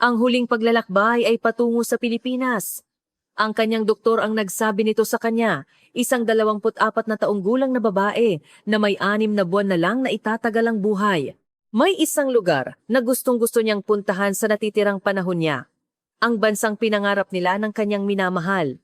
Ang huling paglalakbay ay patungo sa Pilipinas. Ang kanyang doktor ang nagsabi nito sa kanya, isang 24 na taong gulang na babae na may 6 na buwan na lang na itatagal ang buhay. May isang lugar na gustong-gusto niyang puntahan sa natitirang panahon niya. Ang bansang pinangarap nila ng kanyang minamahal.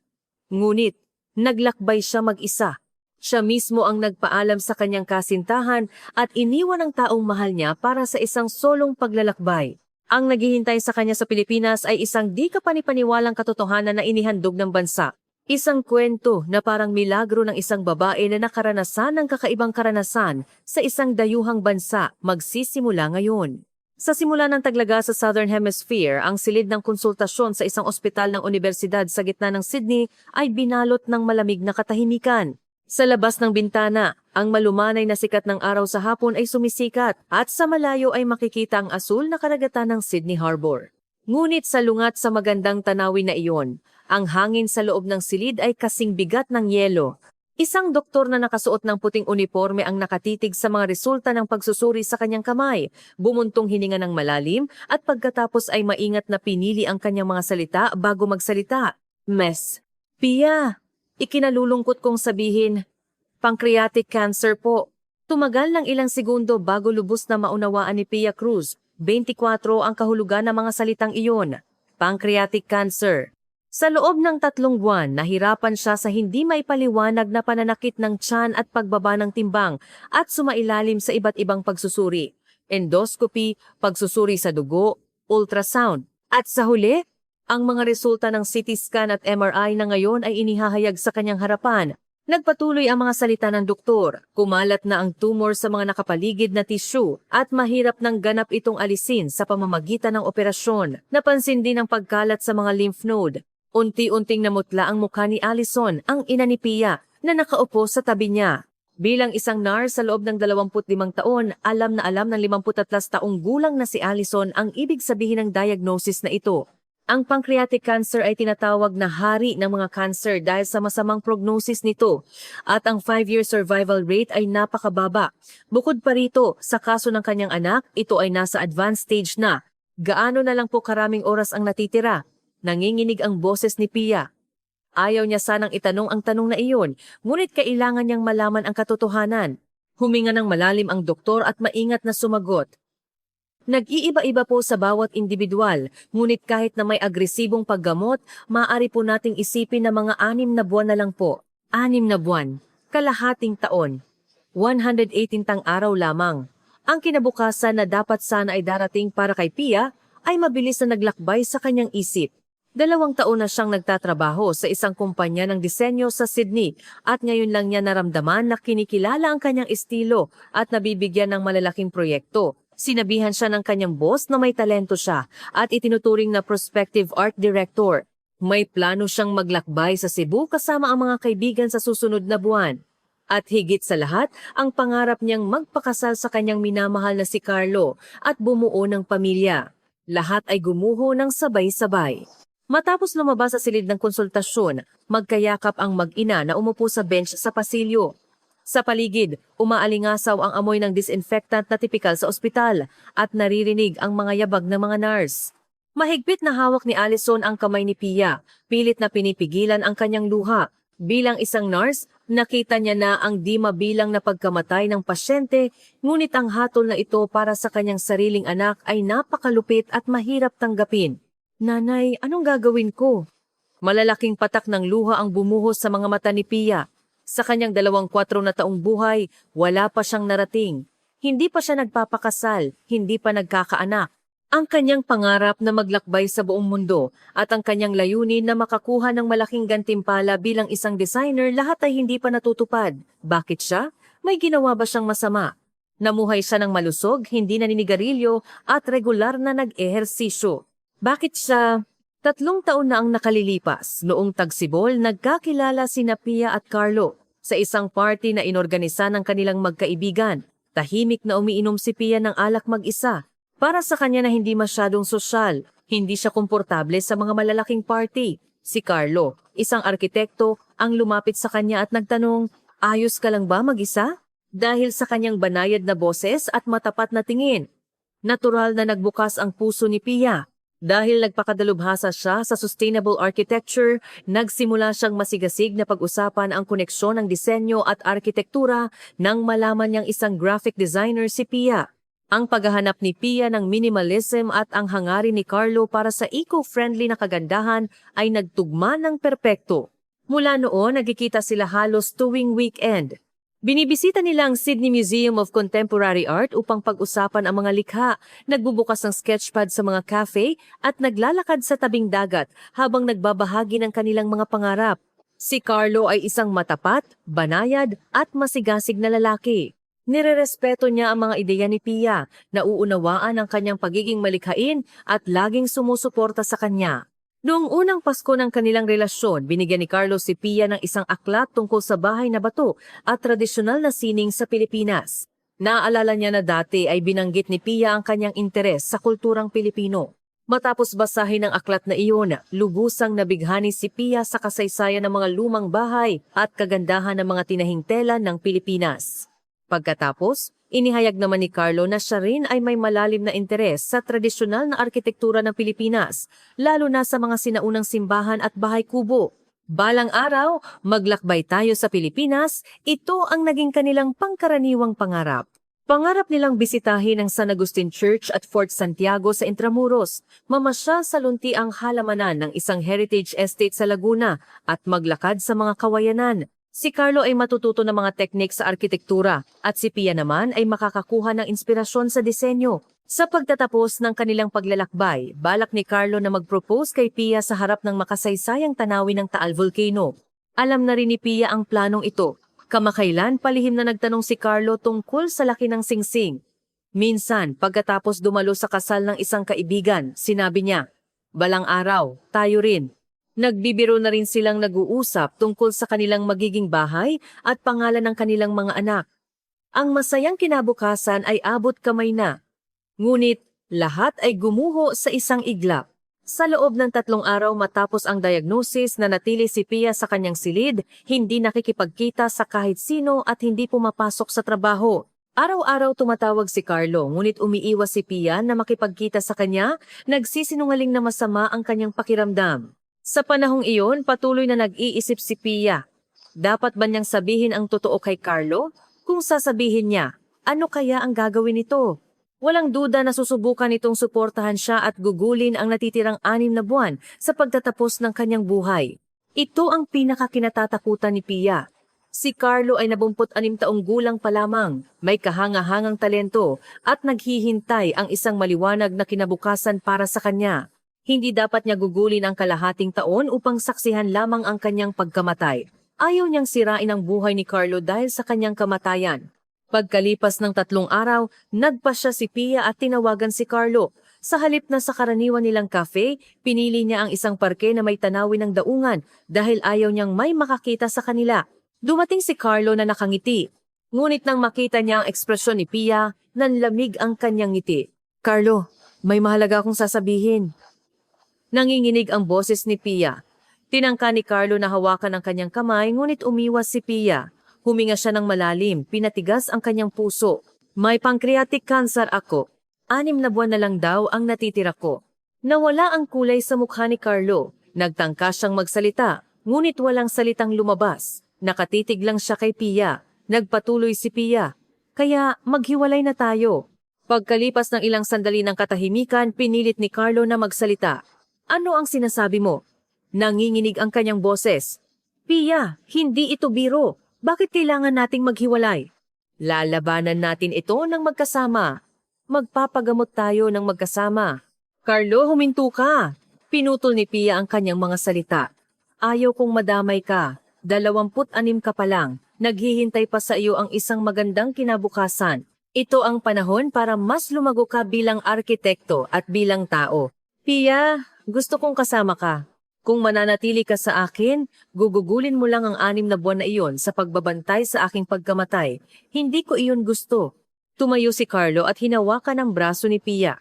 Ngunit, naglakbay siya mag-isa. Siya mismo ang nagpaalam sa kanyang kasintahan at iniwan ang taong mahal niya para sa isang solong paglalakbay. Ang naghihintay sa kanya sa Pilipinas ay isang di kapanipaniwalang katotohanan na inihandog ng bansa. Isang kwento na parang milagro ng isang babae na nakaranasan ng kakaibang karanasan sa isang dayuhang bansa magsisimula ngayon. Sa simula ng taglaga sa Southern Hemisphere, ang silid ng konsultasyon sa isang ospital ng universidad sa gitna ng Sydney ay binalot ng malamig na katahimikan. Sa labas ng bintana, ang malumanay na sikat ng araw sa hapon ay sumisikat at sa malayo ay makikita ang asul na karagatan ng Sydney Harbor. Ngunit salungat sa magandang tanawin na iyon, ang hangin sa loob ng silid ay kasing bigat ng yelo. Isang doktor na nakasuot ng puting uniforme ang nakatitig sa mga resulta ng pagsusuri sa kanyang kamay, bumuntong hininga ng malalim at pagkatapos ay maingat na pinili ang kanyang mga salita bago magsalita. Miss Pia, ikinalulungkot kong sabihin, pancreatic cancer po. Tumagal ng ilang segundo bago lubos na maunawaan ni Pia Cruz, 24 ang kahulugan ng mga salitang iyon. Pancreatic cancer. Sa loob ng 3 buwan, nahirapan siya sa hindi maipaliwanag na pananakit ng tiyan at pagbaba ng timbang at sumailalim sa iba't ibang pagsusuri. Endoscopy, pagsusuri sa dugo, ultrasound. At sa huli, ang mga resulta ng CT scan at MRI na ngayon ay inihahayag sa kanyang harapan. Nagpatuloy ang mga salita ng doktor, kumalat na ang tumor sa mga nakapaligid na tissue at mahirap nang ganap itong alisin sa pamamagitan ng operasyon. Napansin din ang pagkalat sa mga lymph node. Unti-unting namutla ang mukha ni Allison, ang ina ni Pia, na nakaupo sa tabi niya. Bilang isang nurse sa loob ng 25 taon, alam na alam ng 53 taong gulang na si Allison ang ibig sabihin ng diagnosis na ito. Ang pancreatic cancer ay tinatawag na hari ng mga cancer dahil sa masamang prognosis nito at ang 5-year survival rate ay napakababa. Bukod pa rito, sa kaso ng kanyang anak, ito ay nasa advanced stage na. Gaano na lang po karaming oras ang natitira? Nanginginig ang boses ni Pia. Ayaw niya sanang itanong ang tanong na iyon, ngunit kailangan niyang malaman ang katotohanan. Huminga ng malalim ang doktor at maingat na sumagot. Nag-iiba-iba po sa bawat individual, ngunit kahit na may agresibong paggamot, maaari po nating isipin na mga 6 na buwan na lang po. 6 na buwan, kalahating taon, 118 tang araw lamang. Ang kinabukasan na dapat sana ay darating para kay Pia ay mabilis na naglakbay sa kanyang isip. 2 taon na siyang nagtatrabaho sa isang kumpanya ng disenyo sa Sydney at ngayon lang niya naramdaman na kinikilala ang kanyang estilo at nabibigyan ng malalaking proyekto. Sinabihan siya ng kanyang boss na may talento siya at itinuturing na prospective art director. May plano siyang maglakbay sa Cebu kasama ang mga kaibigan sa susunod na buwan. At higit sa lahat, ang pangarap niyang magpakasal sa kanyang minamahal na si Carlo at bumuo ng pamilya. Lahat ay gumuho ng sabay-sabay. Matapos lumabas sa silid ng konsultasyon, magkayakap ang mag-ina na umupo sa bench sa pasilyo. Sa paligid, umaalingasaw ang amoy ng disinfectant na tipikal sa ospital at naririnig ang mga yabag ng mga nurse. Mahigpit na hawak ni Allison ang kamay ni Pia, pilit na pinipigilan ang kanyang luha. Bilang isang nurse, nakita niya na ang di mabilang na pagkamatay ng pasyente, ngunit ang hatol na ito para sa kanyang sariling anak ay napakalupit at mahirap tanggapin. Nanay, anong gagawin ko? Malalaking patak ng luha ang bumuhos sa mga mata ni Pia. Sa kanyang 24 na taong buhay, wala pa siyang narating. Hindi pa siya nagpapakasal, hindi pa nagkakaanak. Ang kanyang pangarap na maglakbay sa buong mundo at ang kanyang layunin na makakuha ng malaking gantimpala bilang isang designer lahat ay hindi pa natutupad. Bakit siya? May ginawa ba siyang masama? Namuhay siya ng malusog, hindi naninigarilyo at regular na nag-ehersisyo. Bakit siya? 3 taon na ang nakalilipas. Noong tagsibol, nagkakilala sina Pia at Carlo sa isang party na inorganisa ng kanilang magkaibigan. Tahimik na umiinom si Pia ng alak mag-isa. Para sa kanya na hindi masyadong sosyal, hindi siya komportable sa mga malalaking party. Si Carlo, isang arkitekto, ang lumapit sa kanya at nagtanong, ayos ka lang ba mag-isa? Dahil sa kanyang banayad na boses at matapat na tingin. Natural na nagbukas ang puso ni Pia. Dahil nagpakadalubhasa siya sa sustainable architecture, nagsimula siyang masigasig na pag-usapan ang koneksyon ng disenyo at arkitektura nang malaman niyang isang graphic designer si Pia. Ang paghahanap ni Pia ng minimalism at ang hangarin ni Carlo para sa eco-friendly na kagandahan ay nagtugma ng perpekto. Mula noon, nagkikita sila halos tuwing weekend. Binibisita nila ang Sydney Museum of Contemporary Art upang pag-usapan ang mga likha, nagbubukas ng sketchpad sa mga cafe at naglalakad sa tabing dagat habang nagbabahagi ng kanilang mga pangarap. Si Carlo ay isang matapat, banayad at masigasig na lalaki. Nirerespeto niya ang mga ideya ni Pia, nauunawaan ang kanyang pagiging malikhain at laging sumusuporta sa kanya. Noong unang Pasko ng kanilang relasyon, binigyan ni Carlos si Pia ng isang aklat tungkol sa bahay na bato at tradisyonal na sining sa Pilipinas. Naaalala niya na dati ay binanggit ni Pia ang kanyang interes sa kulturang Pilipino. Matapos basahin ang aklat na iyon, lubusang nabighani si Pia sa kasaysayan ng mga lumang bahay at kagandahan ng mga tinahing tela ng Pilipinas. Pagkatapos, inihayag naman ni Carlo na siya rin ay may malalim na interes sa tradisyonal na arkitektura ng Pilipinas, lalo na sa mga sinaunang simbahan at bahay kubo. Balang araw, maglakbay tayo sa Pilipinas, ito ang naging kanilang pangkaraniwang pangarap. Pangarap nilang bisitahin ang San Agustin Church at Fort Santiago sa Intramuros, mamasyal sa luntiang halamanan ng isang heritage estate sa Laguna at maglakad sa mga kawayanan. Si Carlo ay matututo ng mga teknik sa arkitektura at si Pia naman ay makakakuha ng inspirasyon sa disenyo. Sa pagtatapos ng kanilang paglalakbay, balak ni Carlo na mag-propose kay Pia sa harap ng makasaysayang tanawin ng Taal Volcano. Alam na rin ni Pia ang planong ito. Kamakailan palihim na nagtanong si Carlo tungkol sa laki ng singsing. Minsan, pagkatapos dumalo sa kasal ng isang kaibigan, sinabi niya, "Balang araw, tayo rin." Nagbibiro na rin silang nag-uusap tungkol sa kanilang magiging bahay at pangalan ng kanilang mga anak. Ang masayang kinabukasan ay abot kamay na. Ngunit lahat ay gumuho sa isang iglap. Sa loob ng 3 araw matapos ang diagnosis, nanatili si Pia sa kanyang silid, hindi nakikipagkita sa kahit sino at hindi pumapasok sa trabaho. Araw-araw tumatawag si Carlo, ngunit umiiwas si Pia na makipagkita sa kanya, nagsisinungaling na masama ang kanyang pakiramdam. Sa panahong iyon, patuloy na nag-iisip si Pia. Dapat ba niyang sabihin ang totoo kay Carlo? Kung sasabihin niya, ano kaya ang gagawin nito? Walang duda na susubukan itong suportahan siya at gugulin ang natitirang 6 na buwan sa pagtatapos ng kanyang buhay. Ito ang pinakakinatatakutan ni Pia. Si Carlo ay 26 taong gulang pa lamang, may kahanga-hangang talento at naghihintay ang isang maliwanag na kinabukasan para sa kanya. Hindi dapat niya gugulin ang kalahating taon upang saksihan lamang ang kanyang pagkamatay. Ayaw niyang sirain ang buhay ni Carlo dahil sa kanyang kamatayan. Pagkalipas ng 3 araw, nagpasya si Pia at tinawagan si Carlo. Sa halip na sa karaniwan nilang cafe, pinili niya ang isang parke na may tanawin ng daungan dahil ayaw niyang may makakita sa kanila. Dumating si Carlo na nakangiti. Ngunit nang makita niya ang ekspresyon ni Pia, nanlamig ang kanyang ngiti. "Carlo, may mahalaga akong sasabihin." Nanginginig ang boses ni Pia. Tinangka ni Carlo na hawakan ang kanyang kamay, ngunit umiwas si Pia. Huminga siya ng malalim, pinatigas ang kanyang puso. "May pancreatic cancer ako. 6 na buwan na lang daw ang natitira ko." Nawala ang kulay sa mukha ni Carlo. Nagtangka siyang magsalita, ngunit walang salitang lumabas. Nakatitig lang siya kay Pia. Nagpatuloy si Pia, "Kaya maghiwalay na tayo." Pagkalipas ng ilang sandali ng katahimikan, pinilit ni Carlo na magsalita. "Ano ang sinasabi mo?" Nanginginig ang kanyang boses. "Pia, hindi ito biro. Bakit kailangan nating maghiwalay?" "Lalabanan natin ito ng magkasama. Magpapagamot tayo ng magkasama." "Carlo, huminto ka." Pinutol ni Pia ang kanyang mga salita. "Ayaw kong madamay ka. 26 ka pa lang. Naghihintay pa sa iyo ang isang magandang kinabukasan. Ito ang panahon para mas lumago ka bilang arkitekto at bilang tao. Pia, gusto kong kasama ka. Kung mananatili ka sa akin, gugugulin mo lang ang 6 na buwan na iyon sa pagbabantay sa aking pagkamatay. Hindi ko iyon gusto." Tumayo si Carlo at hinawakan ang braso ni Pia.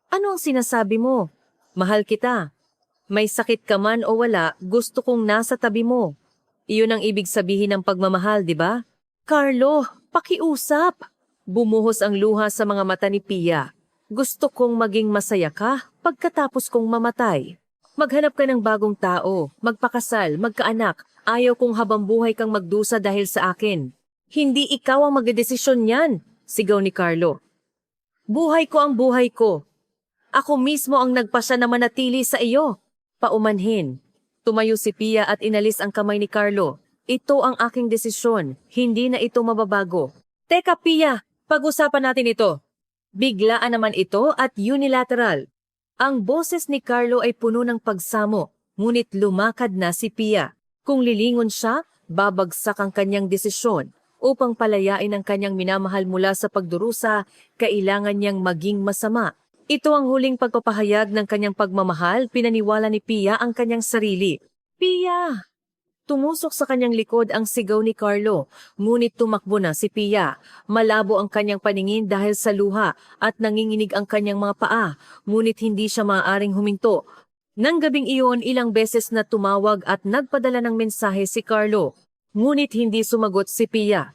"Ano ang sinasabi mo? Mahal kita. May sakit ka man o wala, gusto kong nasa tabi mo. Iyon ang ibig sabihin ng pagmamahal, di ba?" "Carlo, pakiusap." Bumuhos ang luha sa mga mata ni Pia. "Gusto kong maging masaya ka, pagkatapos kong mamatay. Maghanap ka ng bagong tao, magpakasal, magkaanak. Ayaw kong habang buhay kang magdusa dahil sa akin. Hindi ikaw ang magdedesisyon niyan, sigaw ni Carlo. Buhay ko ang buhay ko. Ako mismo ang nagpasya na manatili sa iyo. Paumanhin. Tumayo si Pia at inalis ang kamay ni Carlo. Ito ang aking desisyon, hindi na ito mababago. Teka Pia, pag-usapan natin ito. Biglaan naman ito at unilateral. Ang boses ni Carlo ay puno ng pagsamo, ngunit lumakad na si Pia. Kung lilingon siya, babagsak ang kanyang desisyon. Upang palayain ang kanyang minamahal mula sa pagdurusa, kailangan niyang maging masama. Ito ang huling pagpapahayag ng kanyang pagmamahal, pinaniwala ni Pia ang kanyang sarili. Pia! Tumusok sa kanyang likod ang sigaw ni Carlo, ngunit tumakbo na si Pia. Malabo ang kanyang paningin dahil sa luha at nanginginig ang kanyang mga paa, ngunit hindi siya maaaring huminto. Nang gabing iyon, ilang beses na tumawag at nagpadala ng mensahe si Carlo, ngunit hindi sumagot si Pia.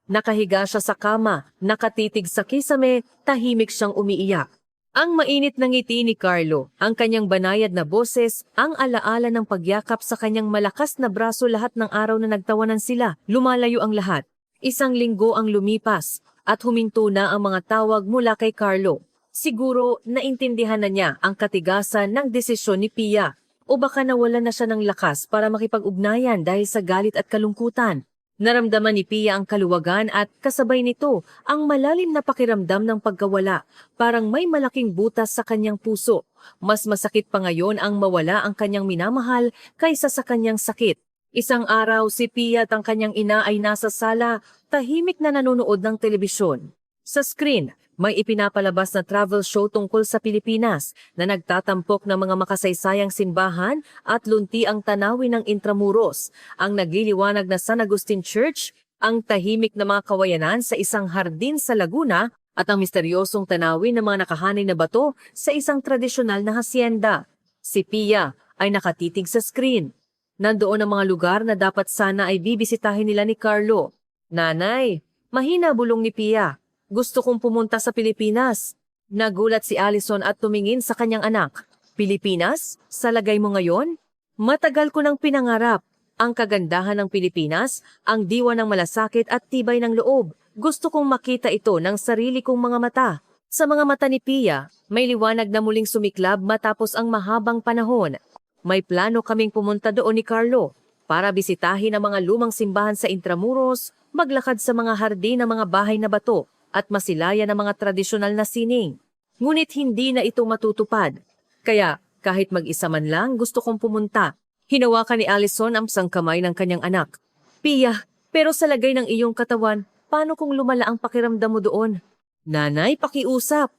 Nakahiga siya sa kama, nakatitig sa kisame, tahimik siyang umiiyak. Ang mainit ng ngiti ni Carlo, ang kanyang banayad na boses, ang alaala ng pagyakap sa kanyang malakas na braso lahat ng araw na nagtawanan sila, lumalayo ang lahat. Isang linggo ang lumipas at huminto na ang mga tawag mula kay Carlo. Siguro naintindihan na niya ang katigasan ng desisyon ni Pia o baka nawalan na siya ng lakas para makipag-ugnayan dahil sa galit at kalungkutan. Naramdaman ni Pia ang kaluwagan at kasabay nito ang malalim na pakiramdam ng pagkawala, parang may malaking butas sa kanyang puso. Mas masakit pa ngayon ang mawala ang kanyang minamahal kaysa sa kanyang sakit. Isang araw si Pia at ang kanyang ina ay nasa sala, tahimik na nanonood ng telebisyon. Sa screen, may ipinapalabas na travel show tungkol sa Pilipinas na nagtatampok ng mga makasaysayang simbahan at lunti ang tanawin ng Intramuros, ang nagliliwanag na San Agustin Church, ang tahimik na mga kawayanan sa isang hardin sa Laguna at ang misteryosong tanawin ng mga nakahanay na bato sa isang tradisyonal na hacienda. Si Pia ay nakatitig sa screen. Nandoon ang mga lugar na dapat sana ay bibisitahin nila ni Carlo. Nanay, mahina bulong ni Pia. Gusto kong pumunta sa Pilipinas. Nagulat si Allison at tumingin sa kanyang anak. Pilipinas? Sa lagay mo ngayon? Matagal ko nang pinangarap. Ang kagandahan ng Pilipinas, ang diwa ng malasakit at tibay ng loob. Gusto kong makita ito ng sarili kong mga mata. Sa mga mata ni Pia, may liwanag na muling sumiklab matapos ang mahabang panahon. May plano kaming pumunta doon ni Carlo para bisitahin ang mga lumang simbahan sa Intramuros, maglakad sa mga hardin ng mga bahay na bato, at masilayan ng mga tradisyonal na sining. Ngunit hindi na ito matutupad. Kaya kahit mag-isa man lang gusto kong pumunta. Hinawakan ni Allison ang sangkamay ng kanyang anak. Pia, pero sa lagay ng iyong katawan, paano kung lumala ang pakiramdam mo doon? Nanay, pakiusap.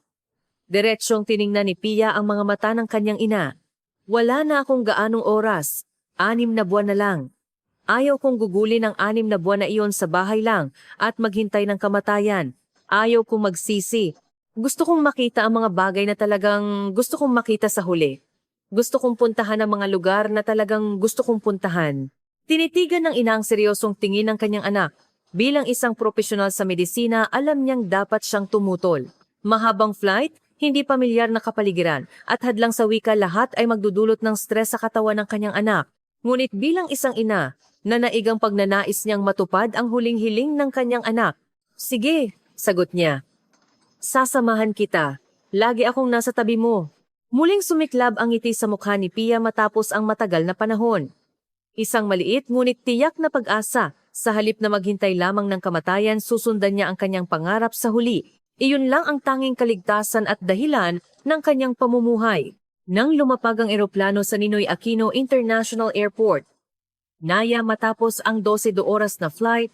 Diretsyong tiningnan ni Pia ang mga mata ng kanyang ina. Wala na akong gaanong oras. 6 na buwan na lang. Ayaw kong gugulin ang 6 na buwan na iyon sa bahay lang at maghintay ng kamatayan. Ayaw kong magsisi. Gusto kong makita ang mga bagay na talagang gusto kong makita sa huli. Gusto kong puntahan ang mga lugar na talagang gusto kong puntahan. Tinitigan ng ina ang seryosong tingin ng kanyang anak. Bilang isang profesional sa medisina, alam niyang dapat siyang tumutol. Mahabang flight, hindi pamilyar na kapaligiran, at hadlang sa wika lahat ay magdudulot ng stress sa katawan ng kanyang anak. Ngunit bilang isang ina, nanaigang pagnanais niyang matupad ang huling hiling ng kanyang anak. Sige, sagot niya. Sasamahan kita. Lagi akong nasa tabi mo. Muling sumiklab ang ngiti sa mukha ni Pia matapos ang matagal na panahon. Isang maliit ngunit tiyak na pag-asa. Sa halip na maghintay lamang ng kamatayan, susundan niya ang kanyang pangarap sa huli. Iyon lang ang tanging kaligtasan at dahilan ng kanyang pamumuhay. Nang lumapag ang eroplano sa Ninoy Aquino International Airport, naya matapos ang 12 oras na flight,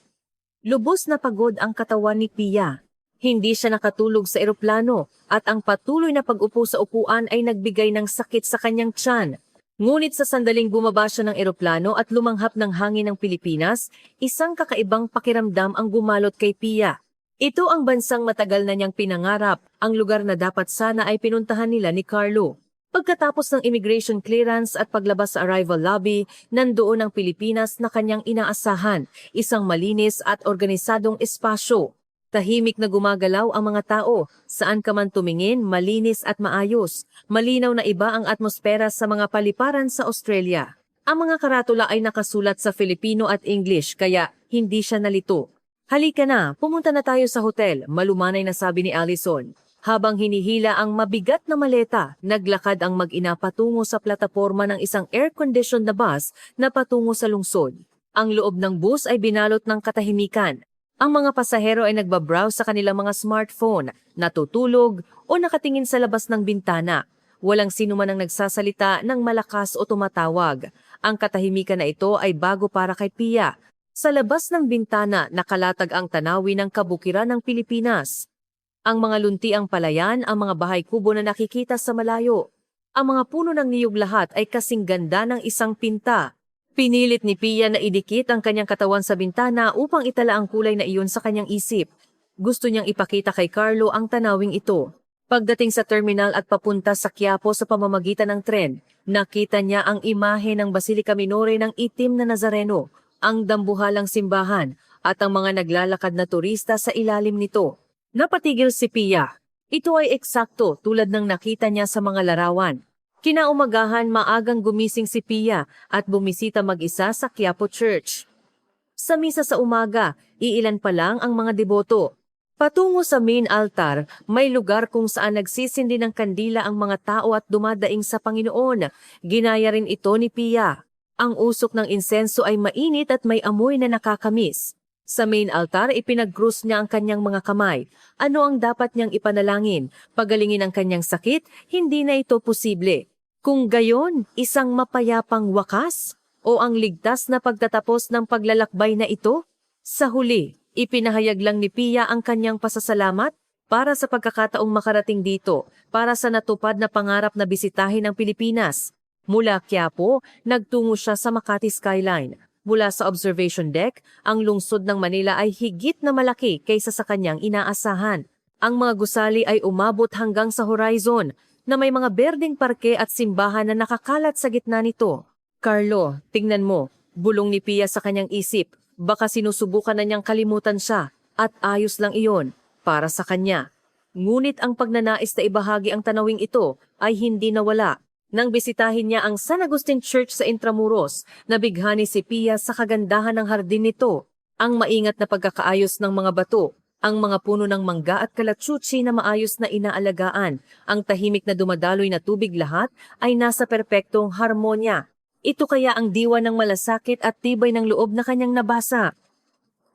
lubos na pagod ang katawan ni Pia. Hindi siya nakatulog sa eroplano at ang patuloy na pag-upo sa upuan ay nagbigay ng sakit sa kanyang tiyan. Ngunit sa sandaling bumaba siya ng eroplano at lumanghap ng hangin ng Pilipinas, isang kakaibang pakiramdam ang gumalot kay Pia. Ito ang bansang matagal na niyang pinangarap, ang lugar na dapat sana ay pinuntahan nila ni Carlo. Pagkatapos ng immigration clearance at paglabas sa arrival lobby, nandoon ang Pilipinas na kanyang inaasahan, isang malinis at organisadong espasyo. Tahimik na gumagalaw ang mga tao, saan ka man tumingin, malinis at maayos. Malinaw na iba ang atmosfera sa mga paliparan sa Australia. Ang mga karatula ay nakasulat sa Filipino at English kaya hindi siya nalito. Halika na, pumunta na tayo sa hotel, malumanay na sabi ni Allison. Habang hinihila ang mabigat na maleta, naglakad ang mag-ina patungo sa plataporma ng isang air-conditioned na bus na patungo sa lungsod. Ang loob ng bus ay binalot ng katahimikan. Ang mga pasahero ay nagbabrowse sa kanilang mga smartphone, natutulog o nakatingin sa labas ng bintana. Walang sino man ang nagsasalita ng malakas o tumatawag. Ang katahimikan na ito ay bago para kay Pia. Sa labas ng bintana, nakalatag ang tanawin ng kabukiran ng Pilipinas. Ang mga luntiang palayan, ang mga bahay kubo na nakikita sa malayo. Ang mga puno ng niyog lahat ay kasing ganda ng isang pinta. Pinilit ni Pia na idikit ang kanyang katawan sa bintana upang itala ang kulay na iyon sa kanyang isip. Gusto niyang ipakita kay Carlo ang tanawing ito. Pagdating sa terminal at papunta sa Quiapo sa pamamagitan ng tren, nakita niya ang imahe ng Basilica Minore ng itim na Nazareno, ang dambuhalang simbahan at ang mga naglalakad na turista sa ilalim nito. Napatigil si Pia. Ito ay eksakto tulad ng nakita niya sa mga larawan. Kinaumagahan, maagang gumising si Pia at bumisita mag-isa sa Quiapo Church. Sa misa sa umaga, iilan pa lang ang mga deboto. Patungo sa main altar, may lugar kung saan nagsisindi ng kandila ang mga tao at dumadaing sa Panginoon. Ginaya rin ito ni Pia. Ang usok ng insenso ay mainit at may amoy na nakakamis. Sa main altar, ipinag-krus niya ang kanyang mga kamay. Ano ang dapat niyang ipanalangin? Pagalingin ang kanyang sakit? Hindi na ito posible. Kung gayon, isang mapayapang wakas o ang ligtas na pagtatapos ng paglalakbay na ito? Sa huli, ipinahayag lang ni Pia ang kanyang pasasalamat para sa pagkakataong makarating dito, para sa natupad na pangarap na bisitahin ang Pilipinas. Mula Quiapo, nagtungo siya sa Makati Skyline. Mula sa observation deck, ang lungsod ng Manila ay higit na malaki kaysa sa kanyang inaasahan. Ang mga gusali ay umabot hanggang sa horizon, na may mga berdeng parke at simbahan na nakakalat sa gitna nito. Carlo, tingnan mo, bulong ni Pia sa kanyang isip. Baka sinusubukan na niyang kalimutan siya at ayos lang iyon para sa kanya. Ngunit ang pagnanais na ibahagi ang tanawing ito ay hindi nawala. Nang bisitahin niya ang San Agustin Church sa Intramuros, nabighani si Pia sa kagandahan ng hardin nito, ang maingat na pagkakaayos ng mga bato, ang mga puno ng mangga at kalatsutsi na maayos na inaalagaan, ang tahimik na dumadaloy na tubig lahat ay nasa perpektong harmonya. Ito kaya ang diwa ng malasakit at tibay ng loob na kanyang nabasa.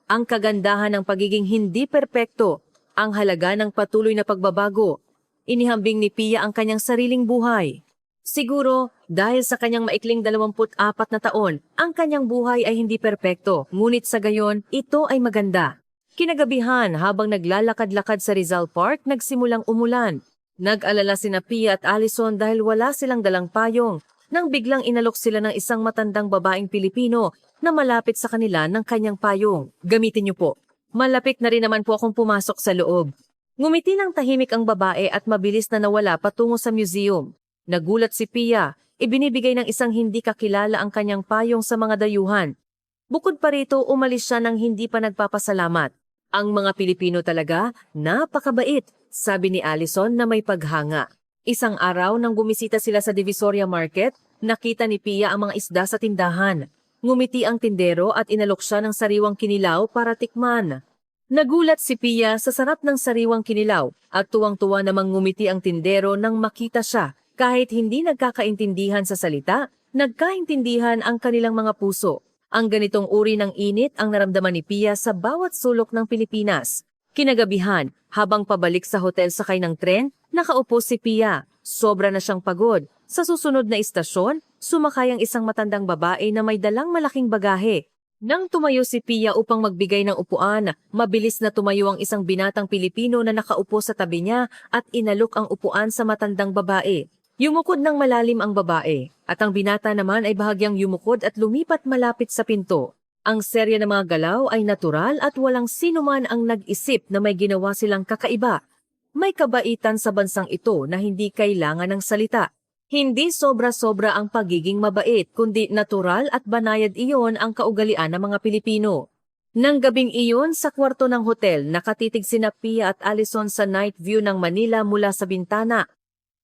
Ang kagandahan ng pagiging hindi perpekto, ang halaga ng patuloy na pagbabago. Inihambing ni Pia ang kanyang sariling buhay. Siguro, dahil sa kanyang maikling 24 na taon, ang kanyang buhay ay hindi perpekto, ngunit sa gayon, ito ay maganda. Kinagabihan, habang naglalakad-lakad sa Rizal Park, nagsimulang umulan. Nag-alala sina Pia at Allison dahil wala silang dalang payong, nang biglang inalok sila ng isang matandang babaeng Pilipino na malapit sa kanila ng kanyang payong. Gamitin niyo po. Malapit na rin naman po akong pumasok sa loob. Ngumiti ng tahimik ang babae at mabilis na nawala patungo sa museum. Nagulat si Pia, ibinibigay ng isang hindi kakilala ang kanyang payong sa mga dayuhan. Bukod pa rito, umalis siya ng hindi pa nagpapasalamat. Ang mga Pilipino talaga, napakabait, sabi ni Allison na may paghanga. Isang araw nang bumisita sila sa Divisoria Market, nakita ni Pia ang mga isda sa tindahan. Ngumiti ang tindero at inalok siya ng sariwang kinilaw para tikman. Nagulat si Pia sa sarap ng sariwang kinilaw at tuwang-tuwa namang ngumiti ang tindero nang makita siya. Kahit hindi nagkakaintindihan sa salita, nagkaintindihan ang kanilang mga puso. Ang ganitong uri ng init ang naramdaman ni Pia sa bawat sulok ng Pilipinas. Kinagabihan, habang pabalik sa hotel sakay ng tren, nakaupo si Pia. Sobra na siyang pagod. Sa susunod na istasyon, sumakay ang isang matandang babae na may dalang malaking bagahe. Nang tumayo si Pia upang magbigay ng upuan, mabilis na tumayo ang isang binatang Pilipino na nakaupo sa tabi niya at inalok ang upuan sa matandang babae. Yumukod ng malalim ang babae, at ang binata naman ay bahagyang yumukod at lumipat malapit sa pinto. Ang serya ng mga galaw ay natural at walang sinuman ang nag-isip na may ginawa silang kakaiba. May kabaitan sa bansang ito na hindi kailangan ng salita. Hindi sobra-sobra ang pagiging mabait, kundi natural at banayad iyon ang kaugalian ng mga Pilipino. Nang gabing iyon sa kwarto ng hotel, nakatitig sina Pia at Allison sa night view ng Manila mula sa bintana.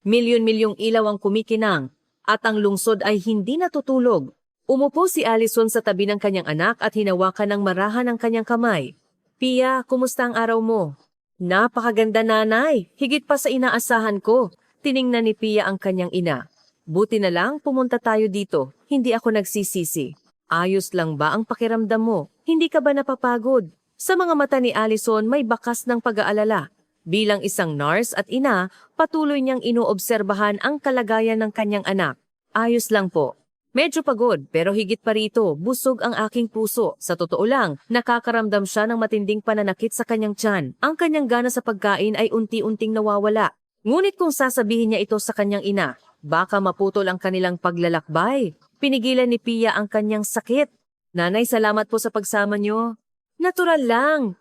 Milyon-milyong ilaw ang kumikinang at ang lungsod ay hindi natutulog. Umupo si Allison sa tabi ng kanyang anak at hinawakan ng marahan ang kanyang kamay. Pia, kumusta ang araw mo? Napakaganda nanay, higit pa sa inaasahan ko. Tiningnan ni Pia ang kanyang ina. Buti na lang pumunta tayo dito, hindi ako nagsisisi. Ayos lang ba ang pakiramdam mo? Hindi ka ba napapagod? Sa mga mata ni Allison may bakas ng pag-aalala. Bilang isang nurse at ina, patuloy niyang inoobserbahan ang kalagayan ng kanyang anak. Ayos lang po. Medyo pagod pero higit pa rito, busog ang aking puso. Sa totoo lang, nakakaramdam siya ng matinding pananakit sa kanyang tiyan. Ang kanyang gana sa pagkain ay unti-unting nawawala. Ngunit kung sasabihin niya ito sa kanyang ina, baka maputol ang kanilang paglalakbay. Pinigilan ni Pia ang kanyang sakit. Nanay, salamat po sa pagsama niyo. Natural lang.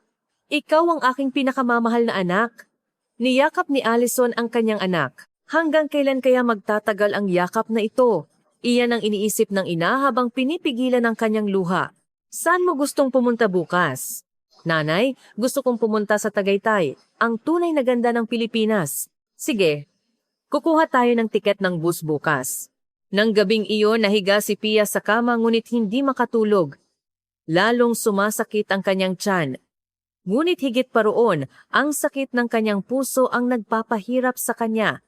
Ikaw ang aking pinakamamahal na anak. Niyakap ni Allison ang kanyang anak. Hanggang kailan kaya magtatagal ang yakap na ito? Iyan ang iniisip ng ina habang pinipigilan ang kanyang luha. Saan mo gustong pumunta bukas? Nanay, gusto kong pumunta sa Tagaytay, ang tunay na ganda ng Pilipinas. Sige, kukuha tayo ng tiket ng bus bukas. Nang gabing iyon, nahiga si Pia sa kama ngunit hindi makatulog. Lalong sumasakit ang kanyang tiyan. Ngunit higit pa roon, ang sakit ng kanyang puso ang nagpapahirap sa kanya.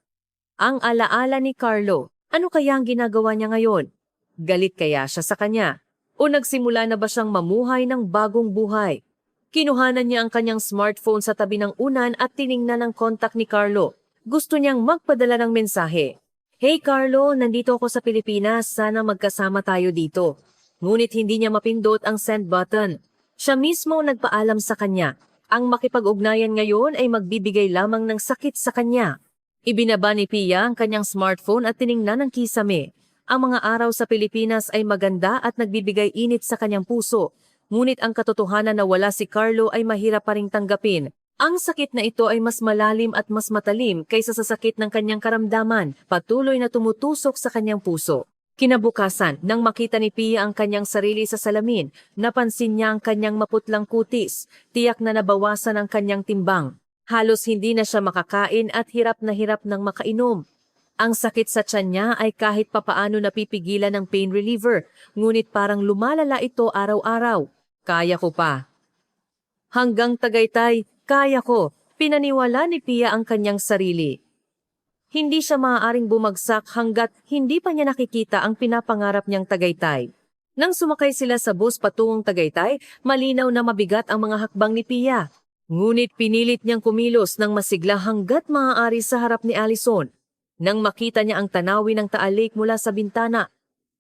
Ang alaala ni Carlo, ano kaya ang ginagawa niya ngayon? Galit kaya siya sa kanya? O nagsimula na ba siyang mamuhay ng bagong buhay? Kinuhanan niya ang kanyang smartphone sa tabi ng unan at tiningnan ang kontak ni Carlo. Gusto niyang magpadala ng mensahe. Hey Carlo, nandito ako sa Pilipinas, sana magkasama tayo dito. Ngunit hindi niya mapindot ang send button. Siya mismo nagpaalam sa kanya. Ang makipag-ugnayan ngayon ay magbibigay lamang ng sakit sa kanya. Ibinaba ni Pia ang kanyang smartphone at tiningnan ang kisame. Ang mga araw sa Pilipinas ay maganda at nagbibigay init sa kanyang puso. Ngunit ang katotohanan na wala si Carlo ay mahirap pa ring tanggapin. Ang sakit na ito ay mas malalim at mas matalim kaysa sa sakit ng kanyang karamdaman, patuloy na tumutusok sa kanyang puso. Kinabukasan, nang makita ni Pia ang kanyang sarili sa salamin, napansin niya ang kanyang maputlang kutis, tiyak na nabawasan ang kanyang timbang. Halos hindi na siya makakain at hirap nang makainom. Ang sakit sa tiyan niya ay kahit papaano napipigilan ng pain reliever, ngunit parang lumalala ito araw-araw. Kaya ko pa. Hanggang Tagaytay, kaya ko, pinaniwala ni Pia ang kanyang sarili. Hindi siya maaaring bumagsak hanggat hindi pa niya nakikita ang pinapangarap niyang Tagaytay. Nang sumakay sila sa bus patungong Tagaytay, malinaw na mabigat ang mga hakbang ni Pia. Ngunit pinilit niyang kumilos ng masigla hanggat maaari sa harap ni Allison. Nang makita niya ang tanawin ng Taal Lake mula sa bintana,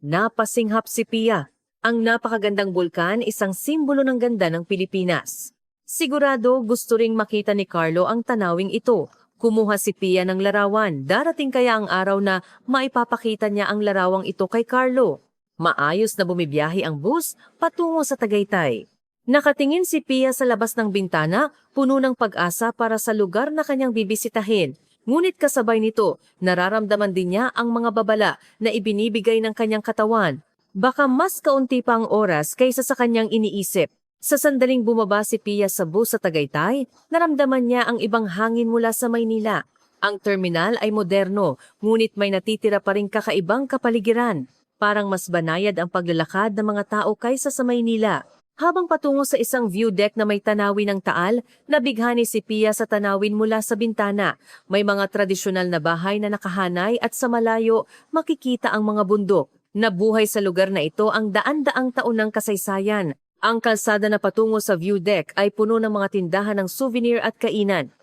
napasinghap si Pia. Ang napakagandang bulkan, isang simbolo ng ganda ng Pilipinas. Sigurado gusto ring makita ni Carlo ang tanawing ito. Kumuha si Pia ng larawan. Darating kaya ang araw na maipapakita niya ang larawang ito kay Carlo. Maayos na bumibiyahe ang bus patungo sa Tagaytay. Nakatingin si Pia sa labas ng bintana, puno ng pag-asa para sa lugar na kanyang bibisitahin. Ngunit kasabay nito, nararamdaman din niya ang mga babala na ibinibigay ng kanyang katawan. Baka mas kaunti pa ang oras kaysa sa kanyang iniisip. Sa sandaling bumaba si Pia sa bus sa Tagaytay, naramdaman niya ang ibang hangin mula sa Maynila. Ang terminal ay moderno, ngunit may natitira pa ring kakaibang kapaligiran. Parang mas banayad ang paglalakad ng mga tao kaysa sa Maynila. Habang patungo sa isang view deck na may tanawin ng Taal, nabighani si Pia sa tanawin mula sa bintana. May mga tradisyonal na bahay na nakahanay at sa malayo makikita ang mga bundok. Nabuhay sa lugar na ito ang daan-daang taon ng kasaysayan. Ang kalsada na patungo sa view deck ay puno ng mga tindahan ng souvenir at kainan.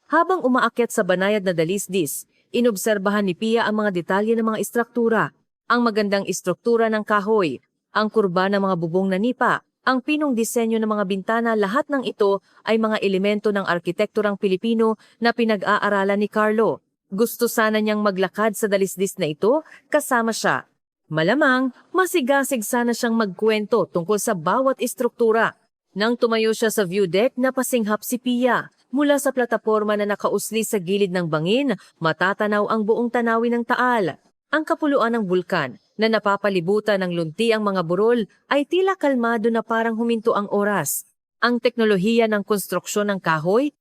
Habang umaakyat sa banayad na dalisdis, inobserbahan ni Pia ang mga detalye ng mga istruktura. Ang magandang istruktura ng kahoy, ang kurba ng mga bubong na nipa, ang pinong disenyo ng mga bintana, lahat ng ito ay mga elemento ng arkitekturang Pilipino na pinag-aaralan ni Carlo. Gusto sana niyang maglakad sa dalisdis na ito kasama siya. Malamang, masigasig sana siyang magkwento tungkol sa bawat istruktura. Nang tumayo siya sa view deck, napasinghap si Pia. Mula sa plataporma na nakausli sa gilid ng bangin, matatanaw ang buong tanawin ng Taal. Ang kapuluan ng bulkan, na napapalibutan ng lunti ang mga burol ay tila kalmado na parang huminto ang oras. Ang teknolohiya ng konstruksyon ng kahoy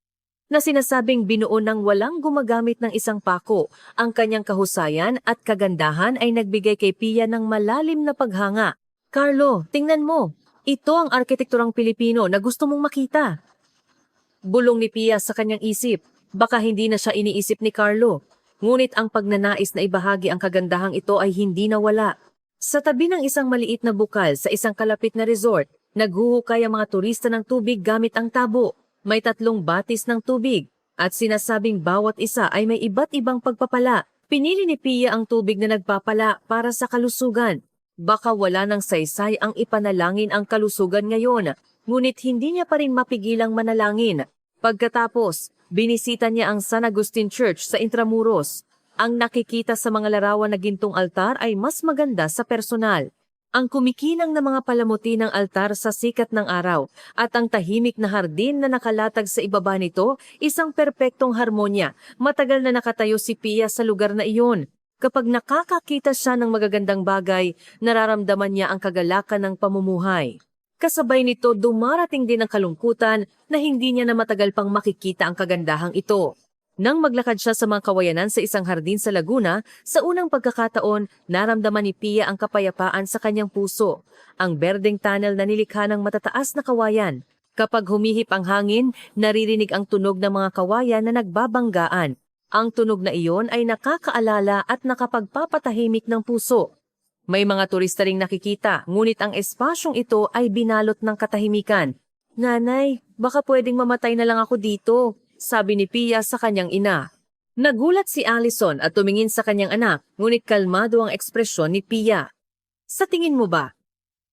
na sinasabing binuo ng walang gumagamit ng isang pako, ang kanyang kahusayan at kagandahan ay nagbigay kay Pia ng malalim na paghanga. Carlo, tingnan mo. Ito ang arkitekturang Pilipino na gusto mong makita. Bulong ni Pia sa kanyang isip. Baka hindi na siya iniisip ni Carlo. Ngunit ang pagnanais na ibahagi ang kagandahang ito ay hindi nawala. Sa tabi ng isang maliit na bukal sa isang kalapit na resort, naghuhukay ang mga turista ng tubig gamit ang tabo. May 3 batis ng tubig at sinasabing bawat isa ay may iba't ibang pagpapala. Pinili ni Pia ang tubig na nagpapala para sa kalusugan. Baka wala ng saysay ang ipanalangin ang kalusugan ngayon, ngunit hindi niya pa rin mapigilang manalangin. Pagkatapos, binisita niya ang San Agustin Church sa Intramuros. Ang nakikita sa mga larawan na gintong altar ay mas maganda sa personal. Ang kumikinang na mga palamuti ng altar sa sikat ng araw at ang tahimik na hardin na nakalatag sa ibaba nito, isang perpektong harmonya. Matagal na nakatayo si Pia sa lugar na iyon. Kapag nakakakita siya ng magagandang bagay, nararamdaman niya ang kagalakan ng pamumuhay. Kasabay nito, dumarating din ang kalungkutan na hindi niya na matagal pang makikita ang kagandahang ito. Nang maglakad siya sa mga kawayanan sa isang hardin sa Laguna, sa unang pagkakataon, naramdaman ni Pia ang kapayapaan sa kanyang puso. Ang berdeng tunnel na nilikha ng matataas na kawayan. Kapag humihip ang hangin, naririnig ang tunog ng mga kawayan na nagbabanggaan. Ang tunog na iyon ay nakakaalala at nakapagpapatahimik ng puso. May mga turista ring nakikita, ngunit ang espasyong ito ay binalot ng katahimikan. Nanay, baka pwedeng mamatay na lang ako dito, sabi ni Pia sa kanyang ina. Nagulat si Allison at tumingin sa kanyang anak, ngunit kalmado ang ekspresyon ni Pia. Sa tingin mo ba,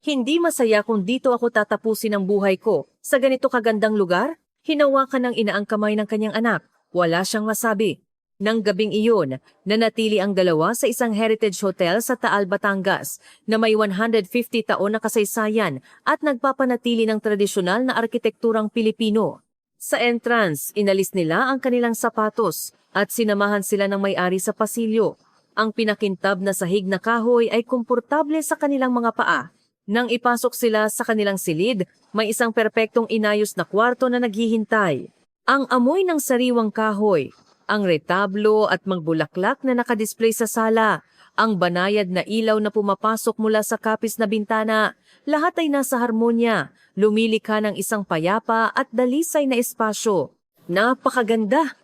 hindi masaya kung dito ako tatapusin ang buhay ko sa ganito kagandang lugar? Hinawakan ng ina ang kamay ng kanyang anak. Wala siyang masabi. Nang gabing iyon, nanatili ang dalawa sa isang heritage hotel sa Taal, Batangas na may 150 taon na kasaysayan at nagpapanatili ng tradisyonal na arkitekturang Pilipino. Sa entrance, inalis nila ang kanilang sapatos at sinamahan sila ng may-ari sa pasilyo. Ang pinakintab na sahig na kahoy ay komportable sa kanilang mga paa. Nang ipasok sila sa kanilang silid, may isang perpektong inayos na kwarto na naghihintay. Ang amoy ng sariwang kahoy, ang retablo at magbulaklak na nakadisplay sa sala, ang banayad na ilaw na pumapasok mula sa kapis na bintana, lahat ay nasa harmonya, lumilikha ng isang payapa at dalisay na espasyo. Napakaganda!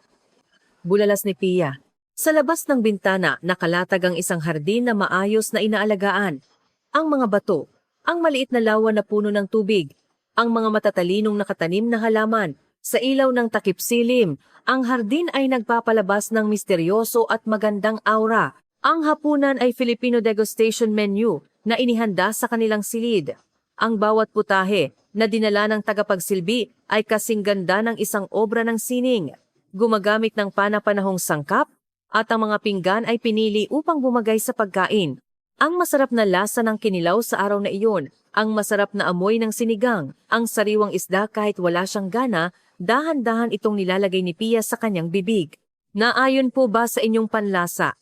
Bulalas ni Pia. Sa labas ng bintana, nakalatag ang isang hardin na maayos na inaalagaan. Ang mga bato, ang maliit na lawa na puno ng tubig, ang mga matatalinong nakatanim na halaman. Sa ilaw ng takip silim, ang hardin ay nagpapalabas ng misteryoso at magandang aura. Ang hapunan ay Filipino degustation menu na inihanda sa kanilang silid. Ang bawat putahe na dinala ng tagapagsilbi ay kasing ganda ng isang obra ng sining. Gumagamit ng pana-panahong sangkap at ang mga pinggan ay pinili upang bumagay sa pagkain. Ang masarap na lasa ng kinilaw sa araw na iyon, ang masarap na amoy ng sinigang, ang sariwang isda kahit wala siyang gana, dahan-dahan itong nilalagay ni Pia sa kanyang bibig. Naayon po ba sa inyong panlasa?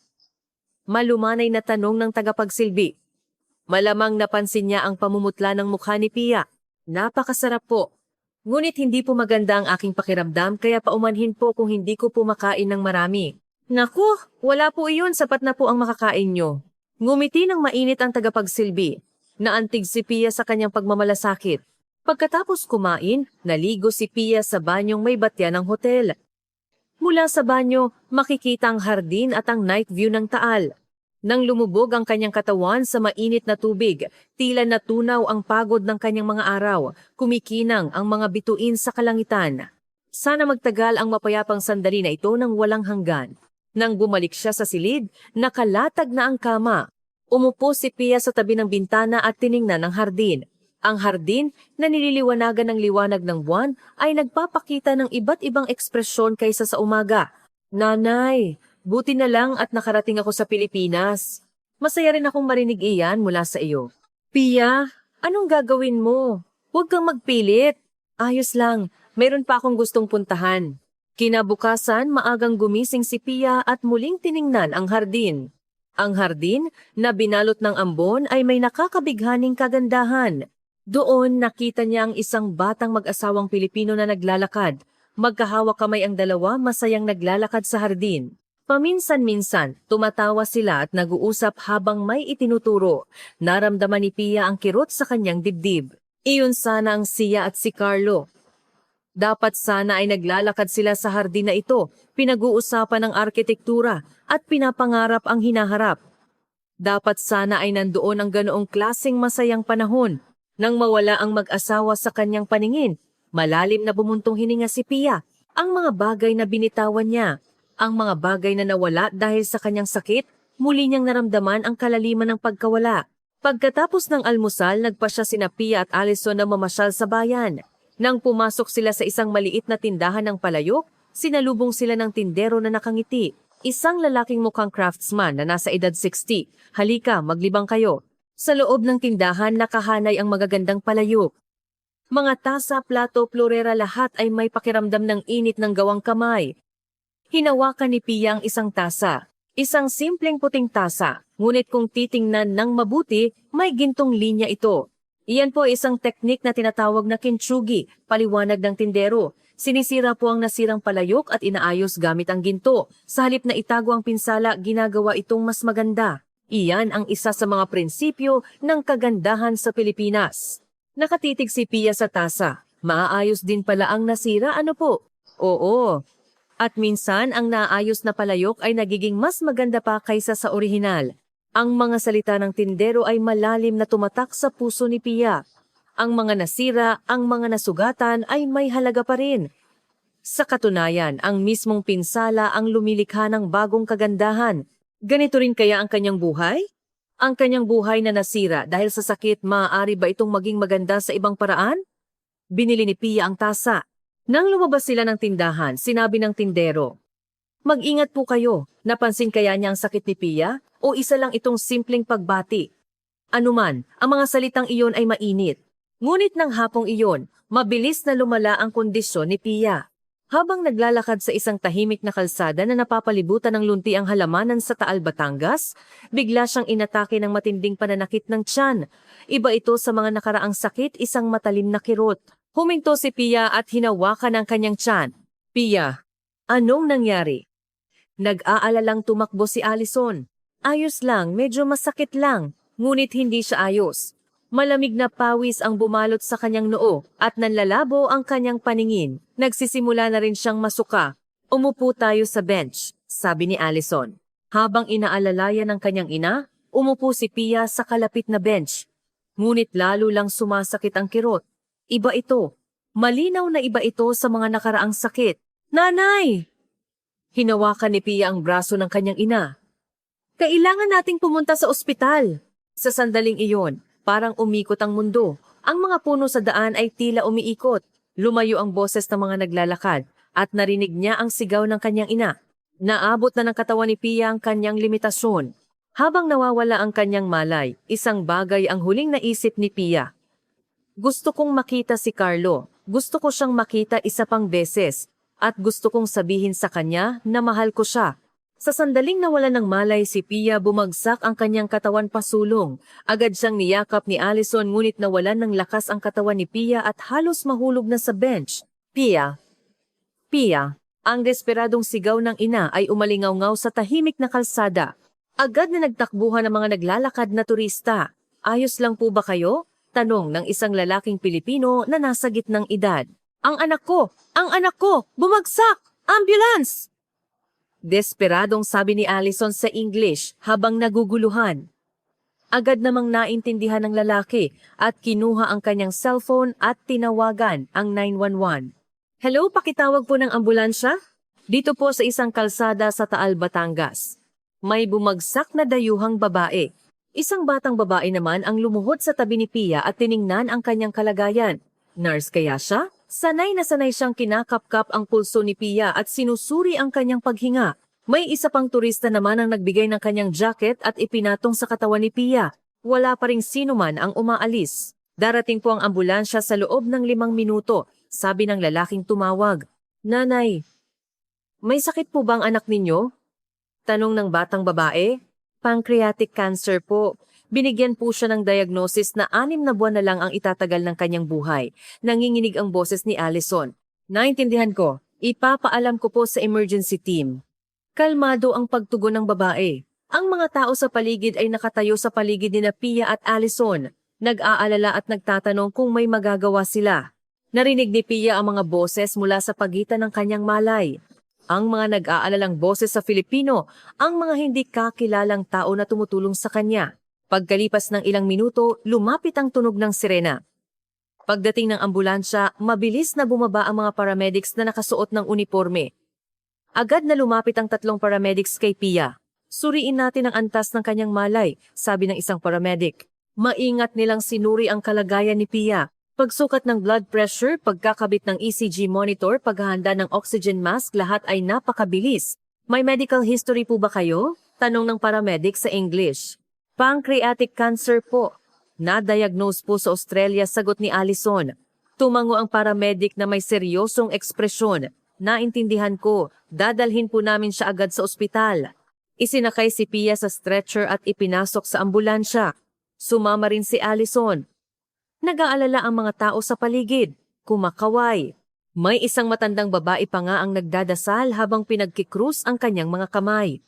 Malumanay na tanong ng tagapagsilbi. Malamang napansin niya ang pamumutla ng mukha ni Pia. Napakasarap po. Ngunit hindi po maganda ang aking pakiramdam kaya paumanhin po kung hindi ko po makain ng marami. Naku, wala po iyon, sapat na po ang makakain nyo. Ngumiti ng mainit ang tagapagsilbi. Naantig si Pia sa kanyang pagmamalasakit. Pagkatapos kumain, naligo si Pia sa banyong may batya ng hotel. Mula sa banyo, makikita ang hardin at ang night view ng Taal. Nang lumubog ang kanyang katawan sa mainit na tubig, tila natunaw ang pagod ng kanyang mga araw, kumikinang ang mga bituin sa kalangitan. Sana magtagal ang mapayapang sandali na ito ng walang hanggan. Nang bumalik siya sa silid, nakalatag na ang kama. Umupo si Pia sa tabi ng bintana at tiningnan ang hardin. Ang hardin na nililiwanagan ng liwanag ng buwan ay nagpapakita ng iba't ibang ekspresyon kaysa sa umaga. Nanay, buti na lang at nakarating ako sa Pilipinas. Masaya rin akong marinig iyan mula sa iyo. Pia, anong gagawin mo? Huwag kang magpilit. Ayos lang, mayroon pa akong gustong puntahan. Kinabukasan, maagang gumising si Pia at muling tiningnan ang hardin. Ang hardin na binalot ng ambon ay may nakakabighaning kagandahan. Doon nakita niya ang isang batang mag-asawang Pilipino na naglalakad. Magkahawak kamay ang dalawa, masayang naglalakad sa hardin. Paminsan-minsan, tumatawa sila at nag-uusap habang may itinuturo. Naramdaman ni Pia ang kirot sa kanyang dibdib. Iyon sana ang siya at si Carlo. Dapat sana ay naglalakad sila sa hardin na ito, pinag-uusapan ng arkitektura at pinapangarap ang hinaharap. Dapat sana ay nandoon ang ganoong klaseng masayang panahon. Nang mawala ang mag-asawa sa kanyang paningin, malalim na bumuntong hininga si Pia. Ang mga bagay na binitawan niya, ang mga bagay na nawala dahil sa kanyang sakit, muli niyang naramdaman ang kalaliman ng pagkawala. Pagkatapos ng almusal, nagpasya sina Pia at Allison na mamasyal sa bayan. Nang pumasok sila sa isang maliit na tindahan ng palayok, sinalubong sila ng tindero na nakangiti. Isang lalaking mukhang craftsman na nasa edad 60. Halika, maglibang kayo. Sa loob ng tindahan, nakahanay ang magagandang palayok. Mga tasa, plato, florera, lahat ay may pakiramdam ng init ng gawang kamay. Hinawakan ni Pia ang isang tasa. Isang simpleng puting tasa, ngunit kung titingnan ng mabuti, may gintong linya ito. Iyan po isang teknik na tinatawag na kintsugi, paliwanag ng tindero. Sinisira po ang nasirang palayok at inaayos gamit ang ginto. Sa halip na itago ang pinsala, ginagawa itong mas maganda. Iyan ang isa sa mga prinsipyo ng kagandahan sa Pilipinas. Nakatitig si Pia sa tasa. Maaayos din pala ang nasira, ano po? Oo. At minsan, ang naayos na palayok ay nagiging mas maganda pa kaysa sa orihinal. Ang mga salita ng tindero ay malalim na tumatak sa puso ni Pia. Ang mga nasira, ang mga nasugatan ay may halaga pa rin. Sa katunayan, ang mismong pinsala ang lumilikha ng bagong kagandahan. Ganito rin kaya ang kanyang buhay? Ang kanyang buhay na nasira dahil sa sakit, maaari ba itong maging maganda sa ibang paraan? Binili ni Pia ang tasa. Nang lumabas sila ng tindahan, sinabi ng tindero, "Mag-ingat po kayo. Napansin kaya niya ang sakit ni Pia? O isa lang itong simpleng pagbati?" Anuman, ang mga salitang iyon ay mainit. Ngunit ng hapong iyon, mabilis na lumala ang kondisyon ni Pia. Habang naglalakad sa isang tahimik na kalsada na napapalibutan ng lunti ang halamanan sa Taal, Batangas, bigla siyang inatake ng matinding pananakit ng tiyan. Iba ito sa mga nakaraang sakit, isang matalim na kirot. Huminto si Pia at hinawakan ang kanyang tiyan. "Pia, anong nangyari?" Nag-aalalang tumakbo si Allison. "Ayos lang, medyo masakit lang." Ngunit hindi siya ayos. Malamig na pawis ang bumalot sa kanyang noo at nanlalabo ang kanyang paningin. Nagsisimula na rin siyang masuka. "Umupo tayo sa bench," sabi ni Allison. Habang inaalalayan ng kanyang ina, umupo si Pia sa kalapit na bench. Ngunit lalo lang sumasakit ang kirot. Iba ito. Malinaw na iba ito sa mga nakaraang sakit. "Nanay!" Hinawakan ni Pia ang braso ng kanyang ina. "Kailangan nating pumunta sa ospital." Sa sandaling iyon, parang umikot ang mundo. Ang mga puno sa daan ay tila umiikot. Lumayo ang boses ng mga naglalakad at narinig niya ang sigaw ng kanyang ina. Naabot na ng katawan ni Pia ang kanyang limitasyon. Habang nawawala ang kanyang malay, isang bagay ang huling naisip ni Pia. "Gusto kong makita si Carlo. Gusto ko siyang makita isa pang beses. At gusto kong sabihin sa kanya na mahal ko siya." Sa sandaling nawala ng malay si Pia, bumagsak ang kanyang katawan pasulong. Agad siyang niyakap ni Allison, ngunit nawalan ng lakas ang katawan ni Pia at halos mahulog na sa bench. "Pia! Pia!" Ang desperadong sigaw ng ina ay umalingaw-ngaw sa tahimik na kalsada. Agad na nagtakbuhan ang mga naglalakad na turista. "Ayos lang po ba kayo?" tanong ng isang lalaking Pilipino na nasa gitnang edad. "Ang anak ko! Ang anak ko! Bumagsak! Ambulance!" Desperadong sabi ni Allison sa English habang naguguluhan. Agad namang naintindihan ng lalaki at kinuha ang kanyang cellphone at tinawagan ang 911. "Hello, pakitawag po ng ambulansya? Dito po sa isang kalsada sa Taal, Batangas. May bumagsak na dayuhang babae." Isang batang babae naman ang lumuhod sa tabi ni Pia at tiningnan ang kanyang kalagayan. Nurse kaya siya? Sanay na sanay siyang kinakapkap ang pulso ni Pia at sinusuri ang kanyang paghinga. May isa pang turista naman ang nagbigay ng kanyang jacket at ipinatong sa katawan ni Pia. Wala pa ring sino man ang umaalis. "Darating po ang ambulansya sa loob ng 5 minuto, sabi ng lalaking tumawag. "Nanay, may sakit po bang anak ninyo?" tanong ng batang babae. Pancreatic cancer po. Binigyan po siya ng diagnosis na 6 na buwan na lang ang itatagal ng kanyang buhay. Nanginginig ang boses ni Allison. Naintindihan ko. Ipapaalam ko po sa emergency team. Kalmado ang pagtugon ng babae. Ang mga tao sa paligid ay nakatayo sa paligid ni Pia at Allison. Nag-aalala at nagtatanong kung may magagawa sila. Narinig ni Pia ang mga boses mula sa pagitan ng kanyang malay. Ang mga nag-aalalang boses sa Filipino, ang mga hindi kakilalang tao na tumutulong sa kanya. Pagkalipas ng ilang minuto, lumapit ang tunog ng sirena. Pagdating ng ambulansya, mabilis na bumaba ang mga paramedics na nakasuot ng uniforme. Agad na lumapit ang 3 paramedics kay Pia. Suriin natin ang antas ng kanyang malay, sabi ng isang paramedic. Maingat nilang sinuri ang kalagayan ni Pia. Pagsukat ng blood pressure, pagkakabit ng ECG monitor, paghahanda ng oxygen mask, lahat ay napakabilis. May medical history po ba kayo? Tanong ng paramedic sa English. Pancreatic cancer po. Na-diagnose po sa Australia, sagot ni Allison. Tumango ang paramedic na may seryosong ekspresyon. Naintindihan ko, dadalhin po namin siya agad sa ospital. Isinakay si Pia sa stretcher at ipinasok sa ambulansya. Sumama rin si Allison. Nag-aalala ang mga tao sa paligid, kumakaway. May isang matandang babae pa nga ang nagdadasal habang pinagkikrus ang kanyang mga kamay.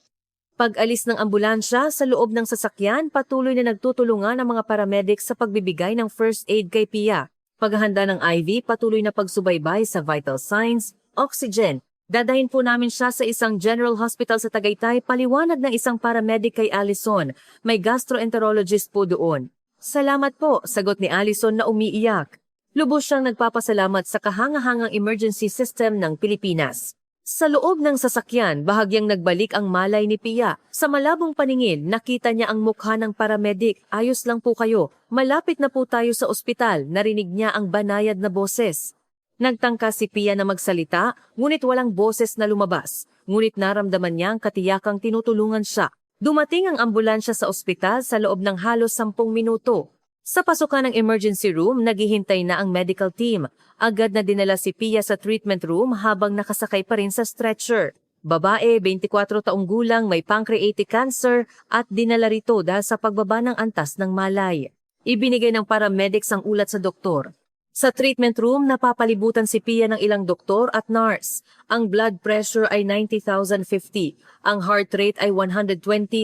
Pag-alis ng ambulansya sa loob ng sasakyan, patuloy na nagtutulungan ang mga paramedics sa pagbibigay ng first aid kay Pia. Paghahanda ng IV, patuloy na pagsubaybay sa vital signs, oxygen. Dadahin po namin siya sa isang general hospital sa Tagaytay, paliwanag ng isang paramedic kay Allison. May gastroenterologist po doon. Salamat po, sagot ni Allison na umiiyak. Lubos siyang nagpapasalamat sa kahangahangang emergency system ng Pilipinas. Sa loob ng sasakyan, bahagyang nagbalik ang malay ni Pia. Sa malabong paningin, nakita niya ang mukha ng paramedic. Ayos lang po kayo. Malapit na po tayo sa ospital. Narinig niya ang banayad na boses. Nagtangka si Pia na magsalita, ngunit walang boses na lumabas. Ngunit naramdaman niya ang katiyakang tinutulungan siya. Dumating ang ambulansya sa ospital sa loob ng halos 10 minuto. Sa pasukan ng emergency room, naghihintay na ang medical team. Agad na dinala si Pia sa treatment room habang nakasakay pa rin sa stretcher. Babae, 24 taong gulang, may pancreatic cancer at dinala rito dahil sa pagbaba ng antas ng malay. Ibinigay ng paramedics ang ulat sa doktor. Sa treatment room, napapalibutan si Pia ng ilang doktor at nurse. Ang blood pressure ay 90,050. Ang heart rate ay 120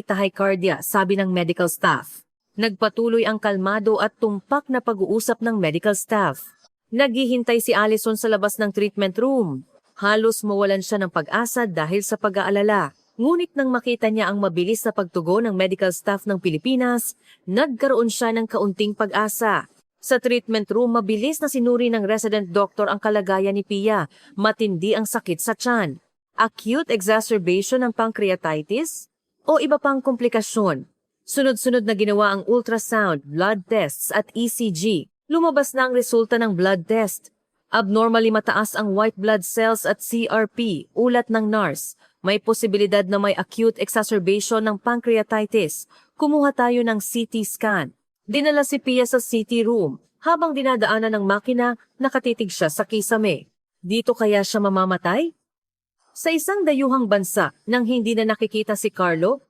tachycardia, sabi ng medical staff. Nagpatuloy ang kalmado at tumpak na pag-uusap ng medical staff. Naghihintay si Allison sa labas ng treatment room. Halos mawalan siya ng pag-asa dahil sa pag-aalala. Ngunit nang makita niya ang mabilis na pagtugon ng medical staff ng Pilipinas, nagkaroon siya ng kaunting pag-asa. Sa treatment room, mabilis na sinuri ng resident doctor ang kalagayan ni Pia. Matindi ang sakit sa tiyan. Acute exacerbation ng pancreatitis? O iba pang komplikasyon? Sunod-sunod na ginawa ang ultrasound, blood tests at ECG. Lumabas na ang resulta ng blood test. Abnormally mataas ang white blood cells at CRP, ulat ng nurse. May posibilidad na may acute exacerbation ng pancreatitis. Kumuha tayo ng CT scan. Dinala si Pia sa CT room. Habang dinadaanan ng makina, nakatitig siya sa kisame. Dito kaya siya mamamatay? Sa isang dayuhang bansa nang hindi na nakikita si Carlo,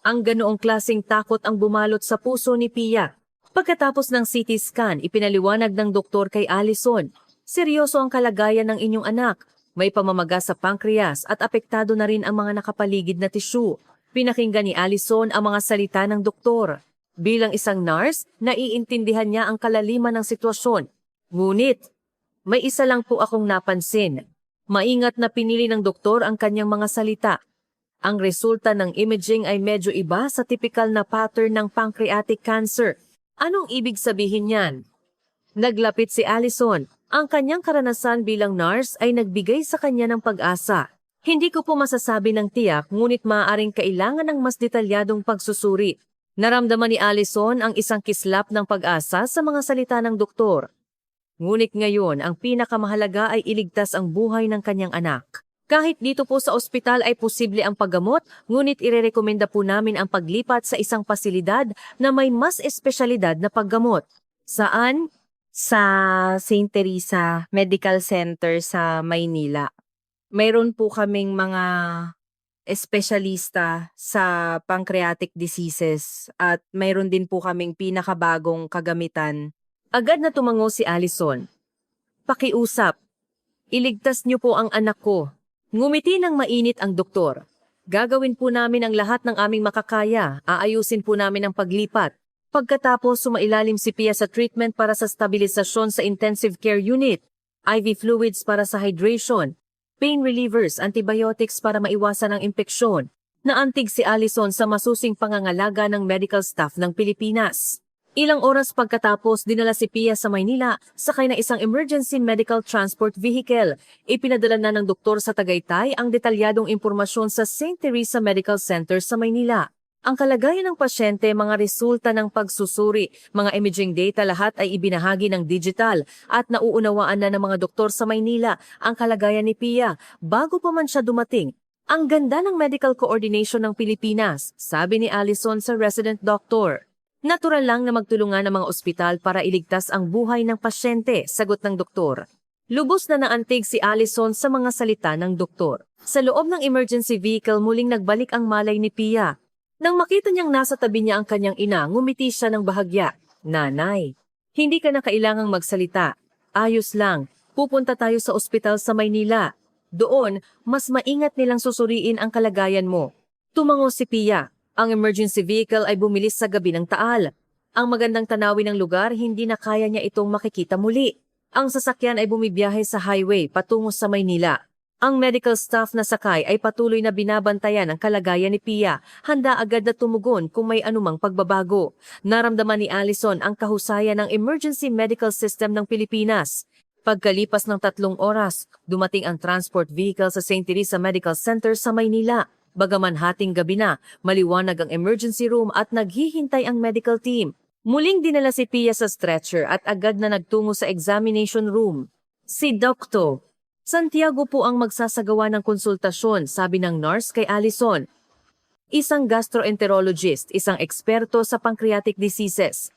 ang ganoong klaseng takot ang bumalot sa puso ni Pia. Pagkatapos ng CT scan, ipinaliwanag ng doktor kay Allison, seryoso ang kalagayan ng inyong anak. May pamamaga sa pancreas at apektado na rin ang mga nakapaligid na tissue. Pinakinggan ni Allison ang mga salita ng doktor. Bilang isang nurse, naiintindihan niya ang kalaliman ng sitwasyon. Ngunit, may isa lang po akong napansin. Maingat na pinili ng doktor ang kanyang mga salita. Ang resulta ng imaging ay medyo iba sa tipikal na pattern ng pancreatic cancer. Anong ibig sabihin niyan? Naglapit si Allison. Ang kanyang karanasan bilang nurse ay nagbigay sa kanya ng pag-asa. Hindi ko po masasabi ng tiyak, ngunit maaaring kailangan ng mas detalyadong pagsusuri. Naramdaman ni Allison ang isang kislap ng pag-asa sa mga salita ng doktor. Ngunit ngayon, ang pinakamahalaga ay iligtas ang buhay ng kanyang anak. Kahit dito po sa ospital ay posible ang paggamot, ngunit irerekomenda po namin ang paglipat sa isang pasilidad na may mas espesyalidad na paggamot. Saan? Sa St. Teresa Medical Center sa Maynila. Mayroon po kaming mga espesyalista sa pancreatic diseases at mayroon din po kaming pinakabagong kagamitan. Agad na tumango si Allison. Pakiusap. Iligtas niyo po ang anak ko. Ngumiti ng mainit ang doktor. Gagawin po namin ang lahat ng aming makakaya. Aayusin po namin ang paglipat. Pagkatapos sumailalim si Pia sa treatment para sa stabilisasyon sa intensive care unit, IV fluids para sa hydration, pain relievers, antibiotics para maiwasan ang impeksyon. Naantig si Allison sa masusing pangangalaga ng medical staff ng Pilipinas. Ilang oras pagkatapos, dinala si Pia sa Maynila sakay na isang emergency medical transport vehicle. Ipinadala na ng doktor sa Tagaytay ang detalyadong impormasyon sa St. Teresa Medical Center sa Maynila. Ang kalagayan ng pasyente, mga resulta ng pagsusuri, mga imaging data, lahat ay ibinahagi ng digital at nauunawaan na ng mga doktor sa Maynila ang kalagayan ni Pia bago pa man siya dumating. Ang ganda ng medical coordination ng Pilipinas, sabi ni Allison sa resident doctor. Natural lang na magtulungan ng mga ospital para iligtas ang buhay ng pasyente, sagot ng doktor. Lubos na naantig si Allison sa mga salita ng doktor. Sa loob ng emergency vehicle, muling nagbalik ang malay ni Pia. Nang makita niyang nasa tabi niya ang kanyang ina, ngumiti siya ng bahagya. Nanay, hindi ka na kailangang magsalita. Ayos lang, pupunta tayo sa ospital sa Maynila. Doon, mas maingat nilang susuriin ang kalagayan mo. Tumango si Pia. Ang emergency vehicle ay bumilis sa gabi ng Taal. Ang magandang tanawin ng lugar, hindi na kaya niya itong makikita muli. Ang sasakyan ay bumibiyahe sa highway patungo sa Maynila. Ang medical staff na sakay ay patuloy na binabantayan ang kalagayan ni Pia, handa agad na tumugon kung may anumang pagbabago. Naramdaman ni Allison ang kahusayan ng emergency medical system ng Pilipinas. Pagkalipas ng 3 oras, dumating ang transport vehicle sa St. Teresa Medical Center sa Maynila. Bagaman hating gabi na, maliwanag ang emergency room at naghihintay ang medical team. Muling dinala si Pia sa stretcher at agad na nagtungo sa examination room. Si Dr. Santiago po ang magsasagawa ng konsultasyon, sabi ng nurse kay Allison. Isang gastroenterologist, isang eksperto sa pancreatic diseases.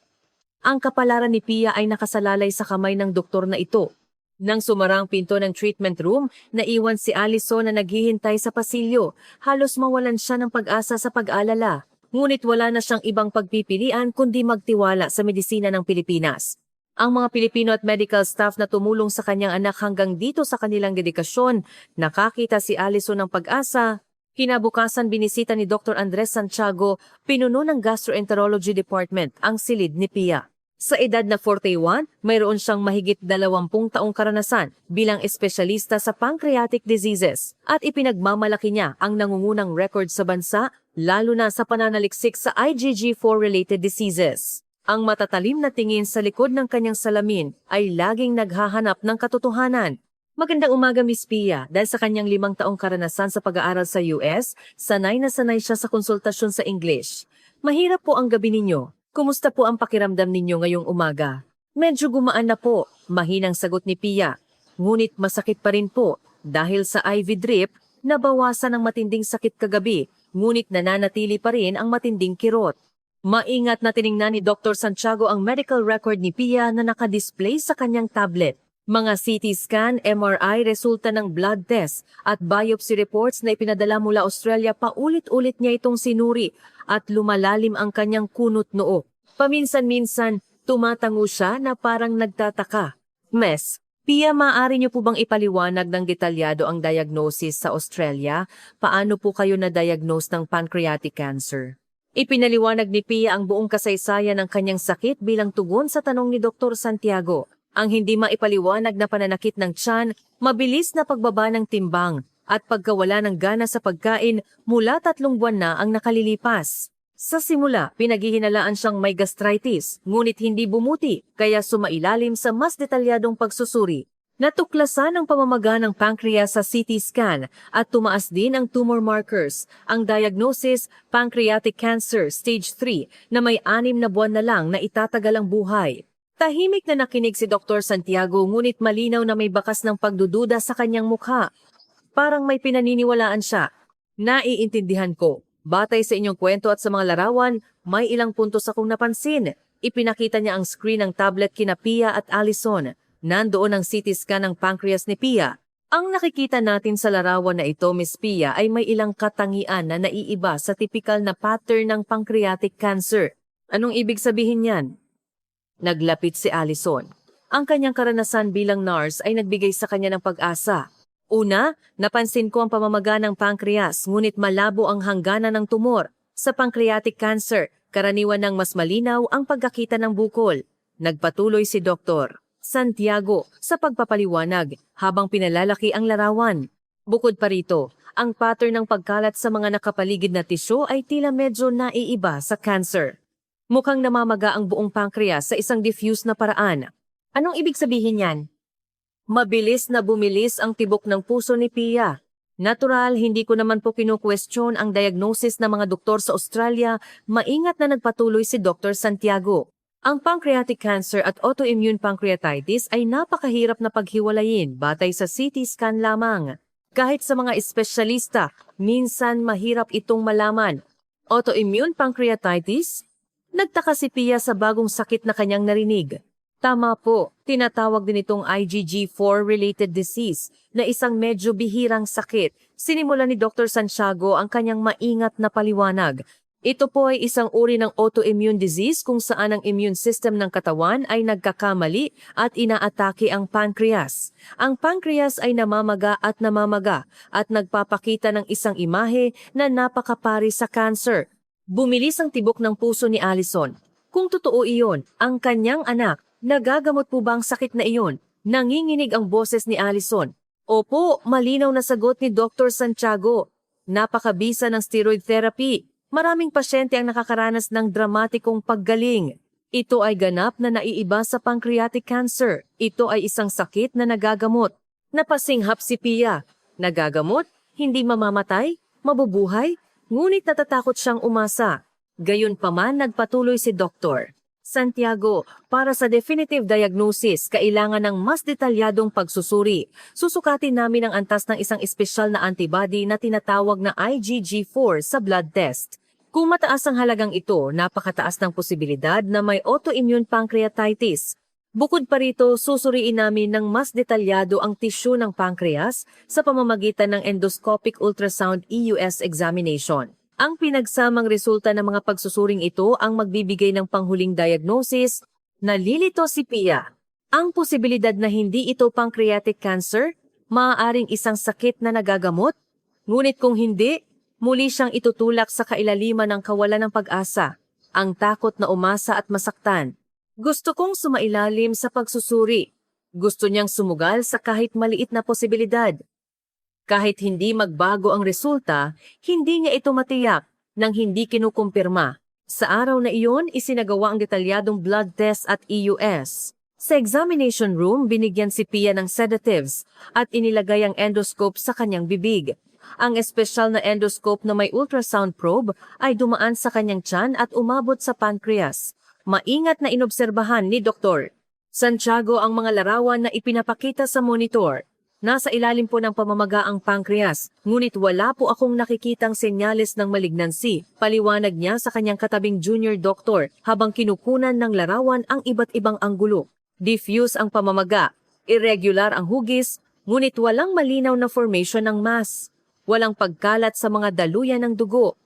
Ang kapalaran ni Pia ay nakasalalay sa kamay ng doktor na ito. Nang sumarang pinto ng treatment room, naiwan si Allison na naghihintay sa pasilyo. Halos mawalan siya ng pag-asa sa pag-alala. Ngunit wala na siyang ibang pagpipilian kundi magtiwala sa medisina ng Pilipinas. Ang mga Pilipino at medical staff na tumulong sa kanyang anak hanggang dito sa kanilang dedikasyon, nakakita si Allison ng pag-asa. Kinabukasan binisita ni Dr. Andres Santiago, pinuno ng Gastroenterology Department, ang silid ni Pia. Sa edad na 41, mayroon siyang mahigit 20 taong karanasan bilang espesyalista sa pancreatic diseases at ipinagmamalaki niya ang nangungunang record sa bansa, lalo na sa pananaliksik sa IgG4-related diseases. Ang matatalim na tingin sa likod ng kanyang salamin ay laging naghahanap ng katotohanan. Magandang umaga, Miss Pia. Dahil sa kanyang 5 taong karanasan sa pag-aaral sa US, sanay na sanay siya sa konsultasyon sa English. Mahirap po ang gabi ninyo. Kumusta po ang pakiramdam ninyo ngayong umaga? Medyo gumaan na po, mahinang sagot ni Pia. Ngunit masakit pa rin po dahil sa IV drip, nabawasan ang matinding sakit kagabi, ngunit nananatili pa rin ang matinding kirot. Maingat na tiningnan ni Dr. Santiago ang medical record ni Pia na nakadisplay sa kanyang tablet. Mga CT scan, MRI, resulta ng blood test at biopsy reports na ipinadala mula Australia, paulit-ulit niya itong sinuri at lumalalim ang kanyang kunot noo. Paminsan-minsan, tumatango siya na parang nagtataka. Miss Pia, maaari niyo po bang ipaliwanag ng detalyado ang diagnosis sa Australia? Paano po kayo na-diagnose ng pancreatic cancer? Ipinaliwanag ni Pia ang buong kasaysayan ng kanyang sakit bilang tugon sa tanong ni Dr. Santiago. Ang hindi maipaliwanag na pananakit ng tiyan, mabilis na pagbaba ng timbang, at pagkawala ng gana sa pagkain mula 3 buwan na ang nakalilipas. Sa simula, pinaghihinalaan siyang may gastritis, ngunit hindi bumuti, kaya sumailalim sa mas detalyadong pagsusuri. Natuklasan ang pamamaga ng pancreas sa CT scan at tumaas din ang tumor markers. Ang diagnosis, pancreatic cancer stage 3 na may 6 na buwan na lang na itatagal ang buhay. Tahimik na nakinig si Dr. Santiago, ngunit malinaw na may bakas ng pagdududa sa kanyang mukha. Parang may pinaniniwalaan siya. Naiintindihan ko. Batay sa inyong kwento at sa mga larawan, may ilang puntos akong napansin. Ipinakita niya ang screen ng tablet kina Pia at Allison. Nandoon ang CT scan ng pancreas ni Pia. Ang nakikita natin sa larawan na ito, Miss Pia, ay may ilang katangian na naiiba sa tipikal na pattern ng pancreatic cancer. Anong ibig sabihin yan? Naglapit si Allison. Ang kanyang karanasan bilang nurse ay nagbigay sa kanya ng pag-asa. Una, napansin ko ang pamamaga ng pancreas, ngunit malabo ang hangganan ng tumor. Sa pancreatic cancer, karaniwan ng mas malinaw ang pagkakita ng bukol. Nagpatuloy si Dr. Santiago sa pagpapaliwanag habang pinalalaki ang larawan. Bukod pa rito, ang pattern ng pagkalat sa mga nakapaligid na tisyo ay tila medyo naiiba sa cancer. Mukhang namamaga ang buong pancreas sa isang diffuse na paraan. Anong ibig sabihin yan? Mabilis na bumilis ang tibok ng puso ni Pia. Natural, hindi ko naman po kinu-question ang diagnosis ng mga doktor sa Australia, maingat na nagpatuloy si Dr. Santiago. Ang pancreatic cancer at autoimmune pancreatitis ay napakahirap na paghiwalayin batay sa CT scan lamang. Kahit sa mga espesyalista, minsan mahirap itong malaman. Autoimmune pancreatitis? Nagtaka si Pia sa bagong sakit na kanyang narinig. Tama po, tinatawag din itong IgG4-related disease na isang medyo bihirang sakit. Sinimula ni Dr. Santiago ang kanyang maingat na paliwanag. Ito po ay isang uri ng autoimmune disease kung saan ang immune system ng katawan ay nagkakamali at inaatake ang pancreas. Ang pancreas ay namamaga at nagpapakita ng isang imahe na napakapari sa cancer. Bumilis ang tibok ng puso ni Allison. Kung totoo iyon, ang kanyang anak, nagagamot po ba ang sakit na iyon? Nanginginig ang boses ni Allison. Opo, malinaw na sagot ni Dr. Santiago. Napakabisa ng steroid therapy. Maraming pasyente ang nakakaranas ng dramatikong paggaling. Ito ay ganap na naiiba sa pancreatic cancer. Ito ay isang sakit na nagagamot. Napasinghap si Pia. Nagagamot? Hindi mamamatay? Mabubuhay? Ngunit natatakot siyang umasa. Gayunpaman nagpatuloy si Dr. Santiago, para sa definitive diagnosis, kailangan ng mas detalyadong pagsusuri. Susukatin namin ang antas ng isang espesyal na antibody na tinatawag na IgG4 sa blood test. Kung mataas ang halagang ito, napakataas ng posibilidad na may autoimmune pancreatitis. Bukod pa rito, susuriin namin ng mas detalyado ang tisyu ng pancreas sa pamamagitan ng endoscopic ultrasound EUS examination. Ang pinagsamang resulta ng mga pagsusuring ito ang magbibigay ng panghuling diagnosis. Nalilito si Pia. Ang posibilidad na hindi ito pancreatic cancer, maaaring isang sakit na nagagamot. Ngunit kung hindi, muli siyang itutulak sa kailaliman ng kawalan ng pag-asa, ang takot na umasa at masaktan. Gusto kong sumailalim sa pagsusuri. Gusto niyang sumugal sa kahit maliit na posibilidad. Kahit hindi magbago ang resulta, hindi niya ito matiyak nang hindi kinukumpirma. Sa araw na iyon, isinagawa ang detalyadong blood test at EUS. Sa examination room, binigyan si Pia ng sedatives at inilagay ang endoscope sa kanyang bibig. Ang espesyal na endoscope na may ultrasound probe ay dumaan sa kanyang tiyan at umabot sa pancreas. Maingat na inobserbahan ni Dr. Santiago ang mga larawan na ipinapakita sa monitor. Nasa ilalim po ng pamamaga ang pancreas, ngunit wala po akong nakikitang senyales ng malignancy, paliwanag niya sa kanyang katabing junior doctor habang kinukunan ng larawan ang iba't ibang anggulo. Diffuse ang pamamaga, irregular ang hugis, ngunit walang malinaw na formation ng mass. Walang pagkalat sa mga daluyan ng dugo.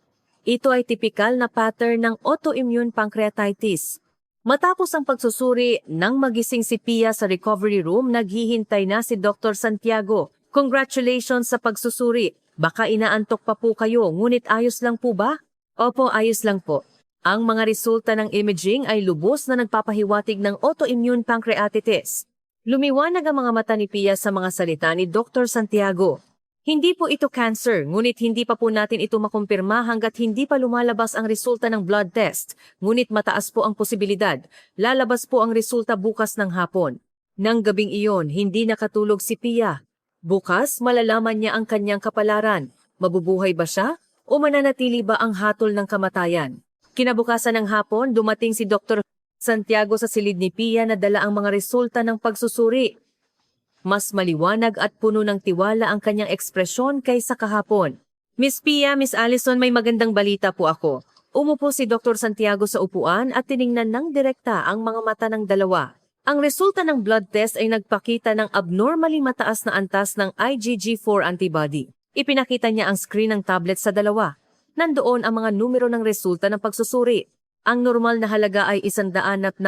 Ito ay tipikal na pattern ng autoimmune pancreatitis. Matapos ang pagsusuri, nang magising si Pia sa recovery room, naghihintay na si Dr. Santiago. Congratulations sa pagsusuri. Baka inaantok pa po kayo, ngunit ayos lang po ba? Opo, ayos lang po. Ang mga resulta ng imaging ay lubos na nagpapahiwatig ng autoimmune pancreatitis. Lumiwanag ang mga mata ni Pia sa mga salita ni Dr. Santiago. Hindi po ito cancer, ngunit hindi pa po natin ito makumpirma hanggat hindi pa lumalabas ang resulta ng blood test. Ngunit mataas po ang posibilidad. Lalabas po ang resulta bukas ng hapon. Nang gabing iyon, hindi nakatulog si Pia. Bukas, malalaman niya ang kanyang kapalaran. Mabubuhay ba siya? O mananatili ba ang hatol ng kamatayan? Kinabukasan ng hapon, dumating si Dr. Santiago sa silid ni Pia na dala ang mga resulta ng pagsusuri. Mas maliwanag at puno ng tiwala ang kanyang ekspresyon kaysa kahapon. Miss Pia, Miss Allison, may magandang balita po ako. Umupo si Dr. Santiago sa upuan at tiningnan ng direkta ang mga mata ng dalawa. Ang resulta ng blood test ay nagpakita ng abnormally mataas na antas ng IgG4 antibody. Ipinakita niya ang screen ng tablet sa dalawa. Nandoon ang mga numero ng resulta ng pagsusuri. Ang normal na halaga ay 125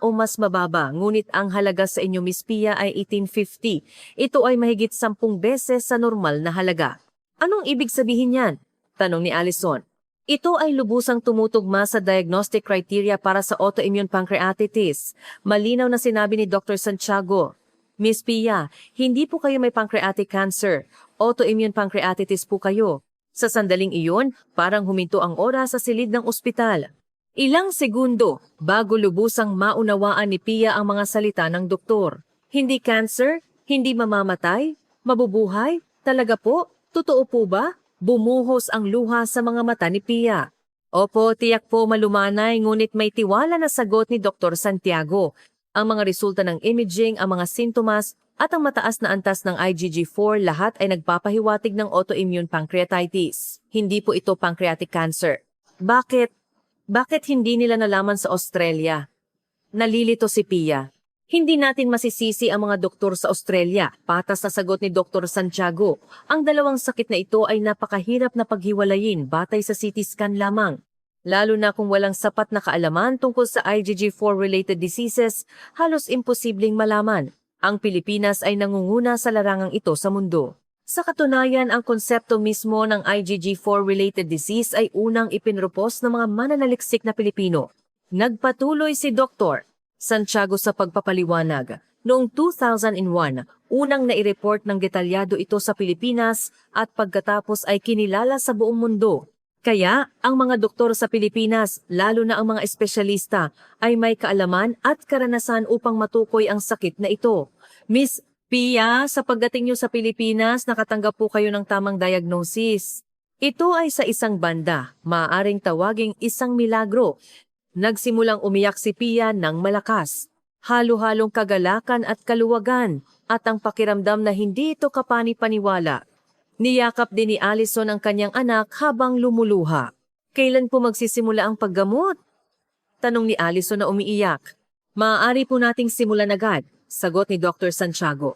o mas mababa, ngunit ang halaga sa inyo, Miss Pia, ay 1850. Ito ay mahigit 10 beses sa normal na halaga. Anong ibig sabihin yan? Tanong ni Allison. Ito ay lubusang tumutugma sa diagnostic criteria para sa autoimmune pancreatitis. Malinaw na sinabi ni Dr. Santiago. Miss Pia, hindi po kayo may pancreatic cancer. Autoimmune pancreatitis po kayo. Sa sandaling iyon, parang huminto ang oras sa silid ng ospital. Ilang segundo bago lubusang maunawaan ni Pia ang mga salita ng doktor. Hindi cancer? Hindi mamamatay? Mabubuhay? Talaga po? Totoo po ba? Bumuhos ang luha sa mga mata ni Pia. Opo, tiyak po malumanay, ngunit may tiwala na sagot ni Dr. Santiago. Ang mga resulta ng imaging, ang mga sintomas, at ang mataas na antas ng IgG4 lahat ay nagpapahiwatig ng autoimmune pancreatitis. Hindi po ito pancreatic cancer. Bakit? Bakit hindi nila nalaman sa Australia? Nalilito si Pia. Hindi natin masisisi ang mga doktor sa Australia, patas na sagot ni Dr. Santiago. Ang dalawang sakit na ito ay napakahirap na paghiwalayin batay sa CT scan lamang. Lalo na kung walang sapat na kaalaman tungkol sa IgG4-related diseases, halos imposibleng malaman. Ang Pilipinas ay nangunguna sa larangang ito sa mundo. Sa katunayan, ang konsepto mismo ng IgG4-related disease ay unang ipinropos ng mga mananaliksik na Pilipino. Nagpatuloy si Dr. Santiago sa pagpapaliwanag. Noong 2001, unang nai-report ng detalyado ito sa Pilipinas at pagkatapos ay kinilala sa buong mundo. Kaya, ang mga doktor sa Pilipinas, lalo na ang mga espesyalista, ay may kaalaman at karanasan upang matukoy ang sakit na ito. Miss Pia, sa pagdating niyo sa Pilipinas, nakatanggap po kayo ng tamang diagnosis. Ito ay sa isang banda, maaaring tawaging isang milagro. Nagsimulang umiyak si Pia ng malakas. Halo-halong kagalakan at kaluwagan at ang pakiramdam na hindi ito kapani-paniwala. Niyakap din ni Allison ang kanyang anak habang lumuluha. Kailan po magsisimula ang paggamot? Tanong ni Allison na umiiyak. Maaari po nating simulan agad, sagot ni Dr. Santiago.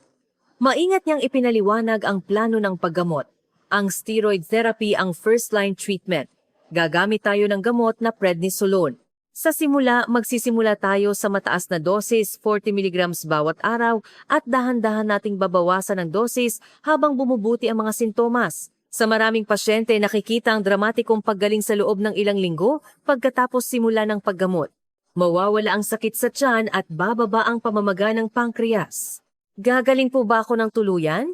Maingat niyang ipinaliwanag ang plano ng paggamot. Ang steroid therapy ang first-line treatment. Gagamit tayo ng gamot na prednisolone. Sa simula, magsisimula tayo sa mataas na dosis, 40 mg bawat araw, at dahan-dahan nating babawasan ang dosis habang bumubuti ang mga sintomas. Sa maraming pasyente, nakikita ang dramatikong paggaling sa loob ng ilang linggo pagkatapos simula ng paggamot. Mawawala ang sakit sa tiyan at bababa ang pamamaga ng pancreas. Gagaling po ba ako ng tuluyan?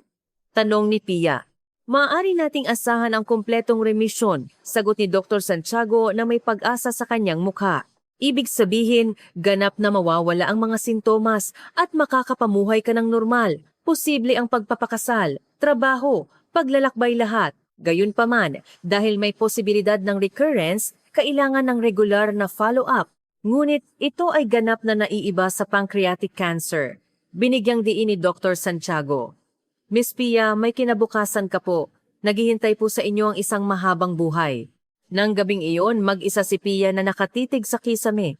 Tanong ni Pia. Maaari nating asahan ang kumpletong remisyon, sagot ni Dr. Santiago na may pag-asa sa kanyang mukha. Ibig sabihin, ganap na mawawala ang mga sintomas at makakapamuhay ka ng normal. Posible ang pagpapakasal, trabaho, paglalakbay lahat. Gayunpaman, dahil may posibilidad ng recurrence, kailangan ng regular na follow-up. Ngunit ito ay ganap na naiiba sa pancreatic cancer. Binigyang diin ni Dr. Santiago. Miss Pia, may kinabukasan ka po. Naghihintay po sa inyo ang isang mahabang buhay. Nang gabing iyon, mag-isa si Pia na nakatitig sa kisame.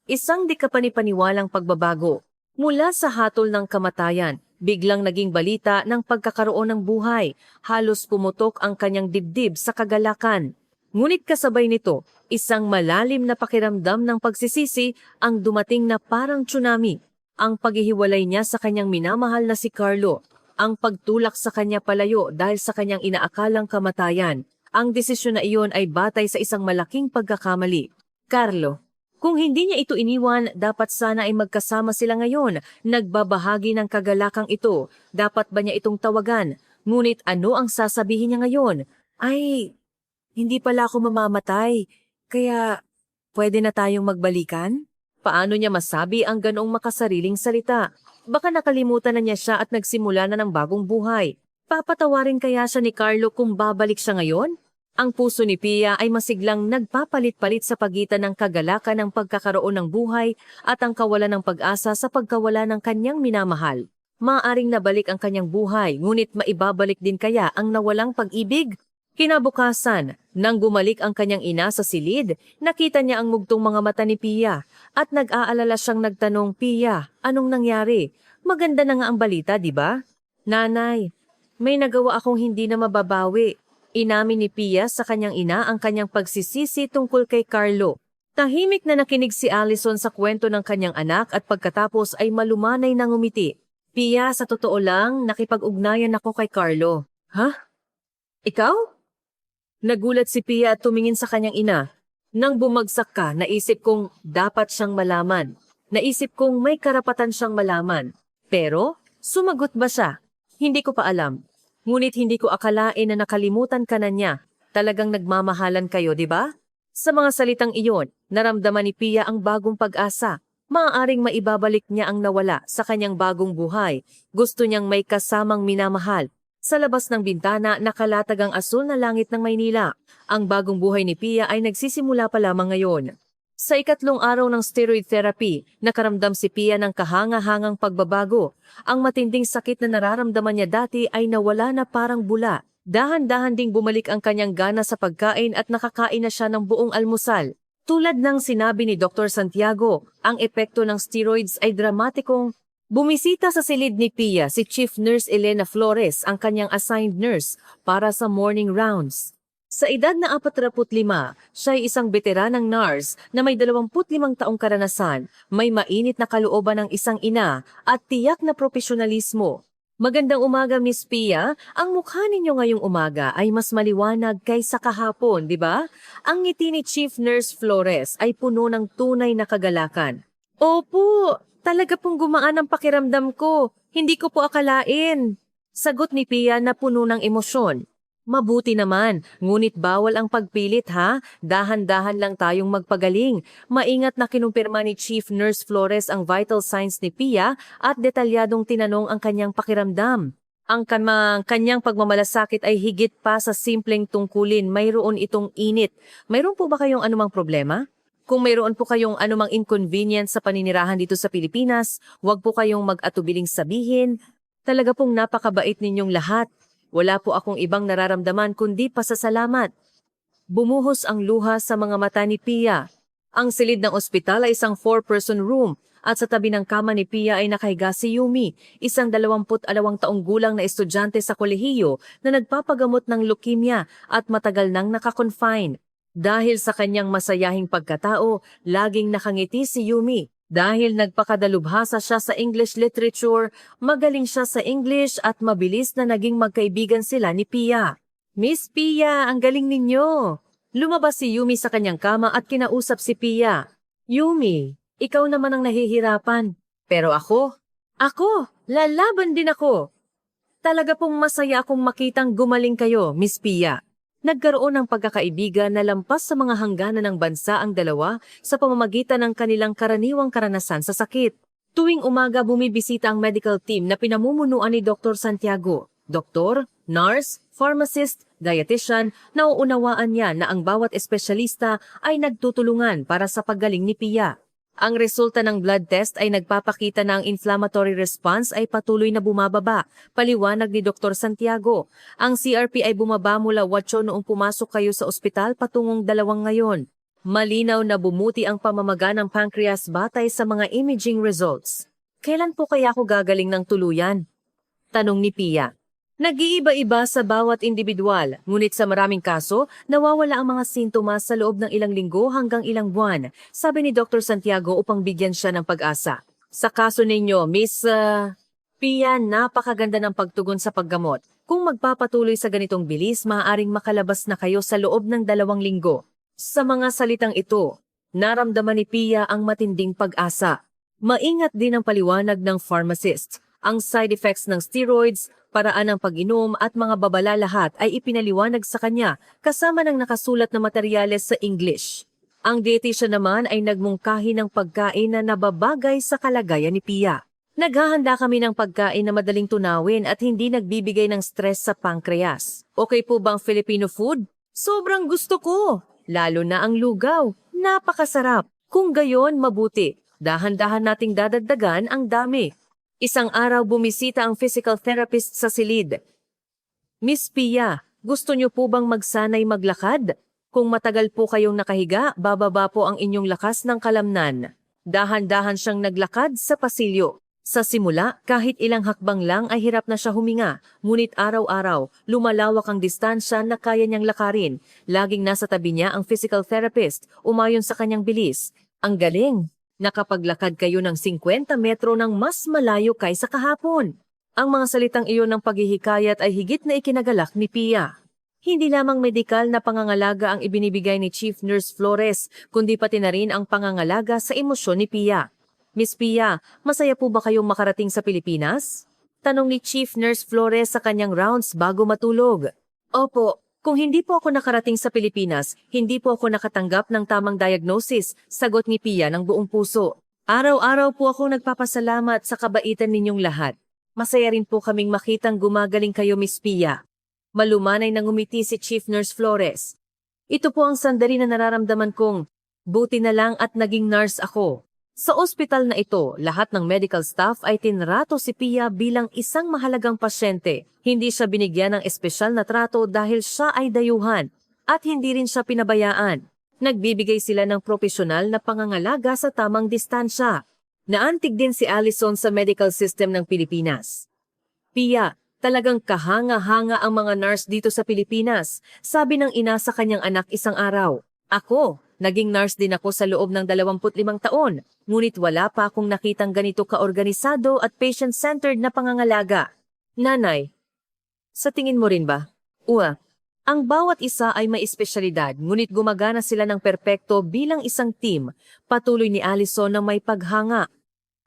Isang di kapani-paniwalang pagbabago. Mula sa hatol ng kamatayan, biglang naging balita ng pagkakaroon ng buhay. Halos pumutok ang kanyang dibdib sa kagalakan. Ngunit kasabay nito, isang malalim na pakiramdam ng pagsisisi ang dumating na parang tsunami. Ang paghihiwalay niya sa kanyang minamahal na si Carlo. Ang pagtulak sa kanya palayo dahil sa kanyang inaakalang kamatayan. Ang desisyon na iyon ay batay sa isang malaking pagkakamali. Carlo, kung hindi niya ito iniwan, dapat sana ay magkasama sila ngayon. Nagbabahagi ng kagalakang ito. Dapat ba niya itong tawagan? Ngunit ano ang sasabihin niya ngayon? Ay, hindi pala ako mamamatay. Kaya, pwede na tayong magbalikan? Paano niya masabi ang ganoong makasariling salita? Baka nakalimutan na niya siya at nagsimula na ng bagong buhay. Papatawarin kaya siya ni Carlo kung babalik siya ngayon? Ang puso ni Pia ay masiglang nagpapalit-palit sa pagitan ng kagalakan ng pagkakaroon ng buhay at ang kawalan ng pag-asa sa pagkawala ng kanyang minamahal. Maaring nabalik ang kanyang buhay, ngunit maibabalik din kaya ang nawalang pag-ibig? Kinabukasan, nang bumalik ang kanyang ina sa silid, nakita niya ang mugtong mga mata ni Pia at nag-aalala siyang nagtanong, Pia, anong nangyari? Maganda na nga ang balita, di ba? Nanay, may nagawa akong hindi na mababawi. Inamin ni Pia sa kanyang ina ang kanyang pagsisisi tungkol kay Carlo. Tahimik na nakinig si Allison sa kwento ng kanyang anak at pagkatapos ay malumanay na ngumiti. Pia, sa totoo lang, nakipag-ugnayan ako kay Carlo. Ha? Ikaw? Nagulat si Pia at tumingin sa kanyang ina. Nang bumagsak ka, naisip kong dapat siyang malaman. Naisip kong may karapatan siyang malaman. Pero, sumagot ba siya? Hindi ko pa alam. Ngunit hindi ko akalain na nakalimutan ka na niya. Talagang nagmamahalan kayo, di ba? Sa mga salitang iyon, naramdaman ni Pia ang bagong pag-asa. Maaaring maibabalik niya ang nawala sa kanyang bagong buhay. Gusto niyang may kasamang minamahal. Sa labas ng bintana, nakalatag ang asul na langit ng Maynila. Ang bagong buhay ni Pia ay nagsisimula pa lamang ngayon. Sa ikatlong araw ng steroid therapy, nakaramdam si Pia ng kahanga-hangang pagbabago. Ang matinding sakit na nararamdaman niya dati ay nawala na parang bula. Dahan-dahan ding bumalik ang kanyang gana sa pagkain at nakakain na siya ng buong almusal. Tulad ng sinabi ni Dr. Santiago, ang epekto ng steroids ay dramatikong. Bumisita sa silid ni Pia si Chief Nurse Elena Flores, ang kanyang assigned nurse, para sa morning rounds. Sa edad na 45, siya ay isang veteranang nurse na may 25 taong karanasan, may mainit na kalooban ng isang ina at tiyak na profesionalismo. Magandang umaga, Miss Pia. Ang mukha ninyo ngayong umaga ay mas maliwanag kaysa kahapon, di ba? Ang ngiti ni Chief Nurse Flores ay puno ng tunay na kagalakan. Opo, talaga pong gumaan ang pakiramdam ko. Hindi ko po akalain. Sagot ni Pia na puno ng emosyon. Mabuti naman, ngunit bawal ang pagpilit ha. Dahan-dahan lang tayong magpagaling. Maingat na kinumpirma ni Chief Nurse Flores ang vital signs ni Pia at detalyadong tinanong ang kanyang pakiramdam. Ang kanyang pagmamalasakit ay higit pa sa simpleng tungkulin. Mayroon itong init. Mayroon po ba kayong anumang problema? Kung mayroon po kayong anumang inconvenience sa paninirahan dito sa Pilipinas, huwag po kayong mag-atubiling sabihin. Talaga pong napakabait ninyong lahat. Wala po akong ibang nararamdaman kundi pasasalamat. Bumuhos ang luha sa mga mata ni Pia. Ang silid ng ospital ay isang 4-person room at sa tabi ng kama ni Pia ay nakahiga si Yumi, isang 22 taong gulang na estudyante sa kolehiyo na nagpapagamot ng leukemia at matagal nang nakakonfine. Dahil sa kanyang masayahing pagkatao, laging nakangiti si Yumi. Dahil nagpakadalubhasa siya sa English literature, magaling siya sa English at mabilis na naging magkaibigan sila ni Pia. Miss Pia, ang galing ninyo! Lumabas si Yumi sa kanyang kama at kinausap si Pia. Yumi, ikaw naman ang nahihirapan. Pero ako, lalaban din ako. Talaga pong masaya akong makitang gumaling kayo, Miss Pia. Nagkaroon ng pagkakaibigan na lampas sa mga hangganan ng bansa ang dalawa sa pamamagitan ng kanilang karaniwang karanasan sa sakit. Tuwing umaga bumibisita ang medical team na pinamumunuan ni Dr. Santiago. Doktor, nurse, pharmacist, dietitian, nauunawaan niya na ang bawat espesyalista ay nagtutulungan para sa paggaling ni Pia. Ang resulta ng blood test ay nagpapakita na ang inflammatory response ay patuloy na bumababa, paliwanag ni Dr. Santiago. Ang CRP ay bumaba mula 8 noong pumasok kayo sa ospital patungong 2 ngayon. Malinaw na bumuti ang pamamaga ng pancreas batay sa mga imaging results. Kailan po kaya ako gagaling ng tuluyan? Tanong ni Pia. Nag-iiba-iba sa bawat individual, ngunit sa maraming kaso, nawawala ang mga sintomas sa loob ng ilang linggo hanggang ilang buwan, sabi ni Dr. Santiago upang bigyan siya ng pag-asa. Sa kaso ninyo, Miss Pia, napakaganda ng pagtugon sa paggamot. Kung magpapatuloy sa ganitong bilis, maaaring makalabas na kayo sa loob ng 2 linggo. Sa mga salitang ito, naramdaman ni Pia ang matinding pag-asa. Maingat din ang paliwanag ng pharmacist. Ang side effects ng steroids, paraan ng pag-inom at mga babala lahat ay ipinaliwanag sa kanya kasama ng nakasulat na materyales sa English. Ang dietitian naman ay nagmungkahi ng pagkain na nababagay sa kalagayan ni Pia. Naghahanda kami ng pagkain na madaling tunawin at hindi nagbibigay ng stress sa pancreas. Okay po bang Filipino food? Sobrang gusto ko! Lalo na ang lugaw. Napakasarap. Kung gayon, mabuti. Dahan-dahan nating dadagdagan ang dami. Isang araw bumisita ang physical therapist sa silid. Miss Pia, Gusto niyo po bang magsanay maglakad? Kung matagal po kayong nakahiga, bababa po ang inyong lakas ng kalamnan. Dahan-dahan siyang naglakad sa pasilyo. Sa simula, kahit ilang hakbang lang ay hirap na siya huminga, ngunit araw-araw, lumalawak ang distansya na kaya niyang lakarin. Laging nasa tabi niya ang physical therapist, umayon sa kanyang bilis. Ang galing! Nakapaglakad kayo ng 50 metro ng mas malayo kaysa kahapon. Ang mga salitang iyon ng paghihikayat ay higit na ikinagalak ni Pia. Hindi lamang medikal na pangangalaga ang ibinibigay ni Chief Nurse Flores, kundi pati na rin ang pangangalaga sa emosyon ni Pia. Miss Pia, masaya po ba kayong makarating sa Pilipinas? Tanong ni Chief Nurse Flores sa kanyang rounds bago matulog. Opo, kung hindi po ako nakarating sa Pilipinas, hindi po ako nakatanggap ng tamang diagnosis, sagot ni Pia ng buong puso. Araw-araw po ako nagpapasalamat sa kabaitan ninyong lahat. Masaya rin po kaming makitang gumagaling kayo, Miss Pia. Malumanay nang ngumiti si Chief Nurse Flores. Ito po ang sandali na nararamdaman kong, buti na lang at naging nurse ako. Sa ospital na ito, lahat ng medical staff ay tinrato si Pia bilang isang mahalagang pasyente. Hindi siya binigyan ng espesyal na trato dahil siya ay dayuhan at hindi rin siya pinabayaan. Nagbibigay sila ng propesyonal na pangangalaga sa tamang distansya. Naantig din si Allison sa medical system ng Pilipinas. Pia, talagang kahanga-hanga ang mga nurse dito sa Pilipinas, sabi ng ina sa kanyang anak isang araw. Ako, naging nurse din ako sa loob ng 25 taon, ngunit wala pa akong nakitang ganito kaorganisado at patient-centered na pangangalaga. Nanay, sa tingin mo rin ba? Ang bawat isa ay may espesyalidad, ngunit gumagana sila ng perpekto bilang isang team, patuloy ni Allison na may paghanga.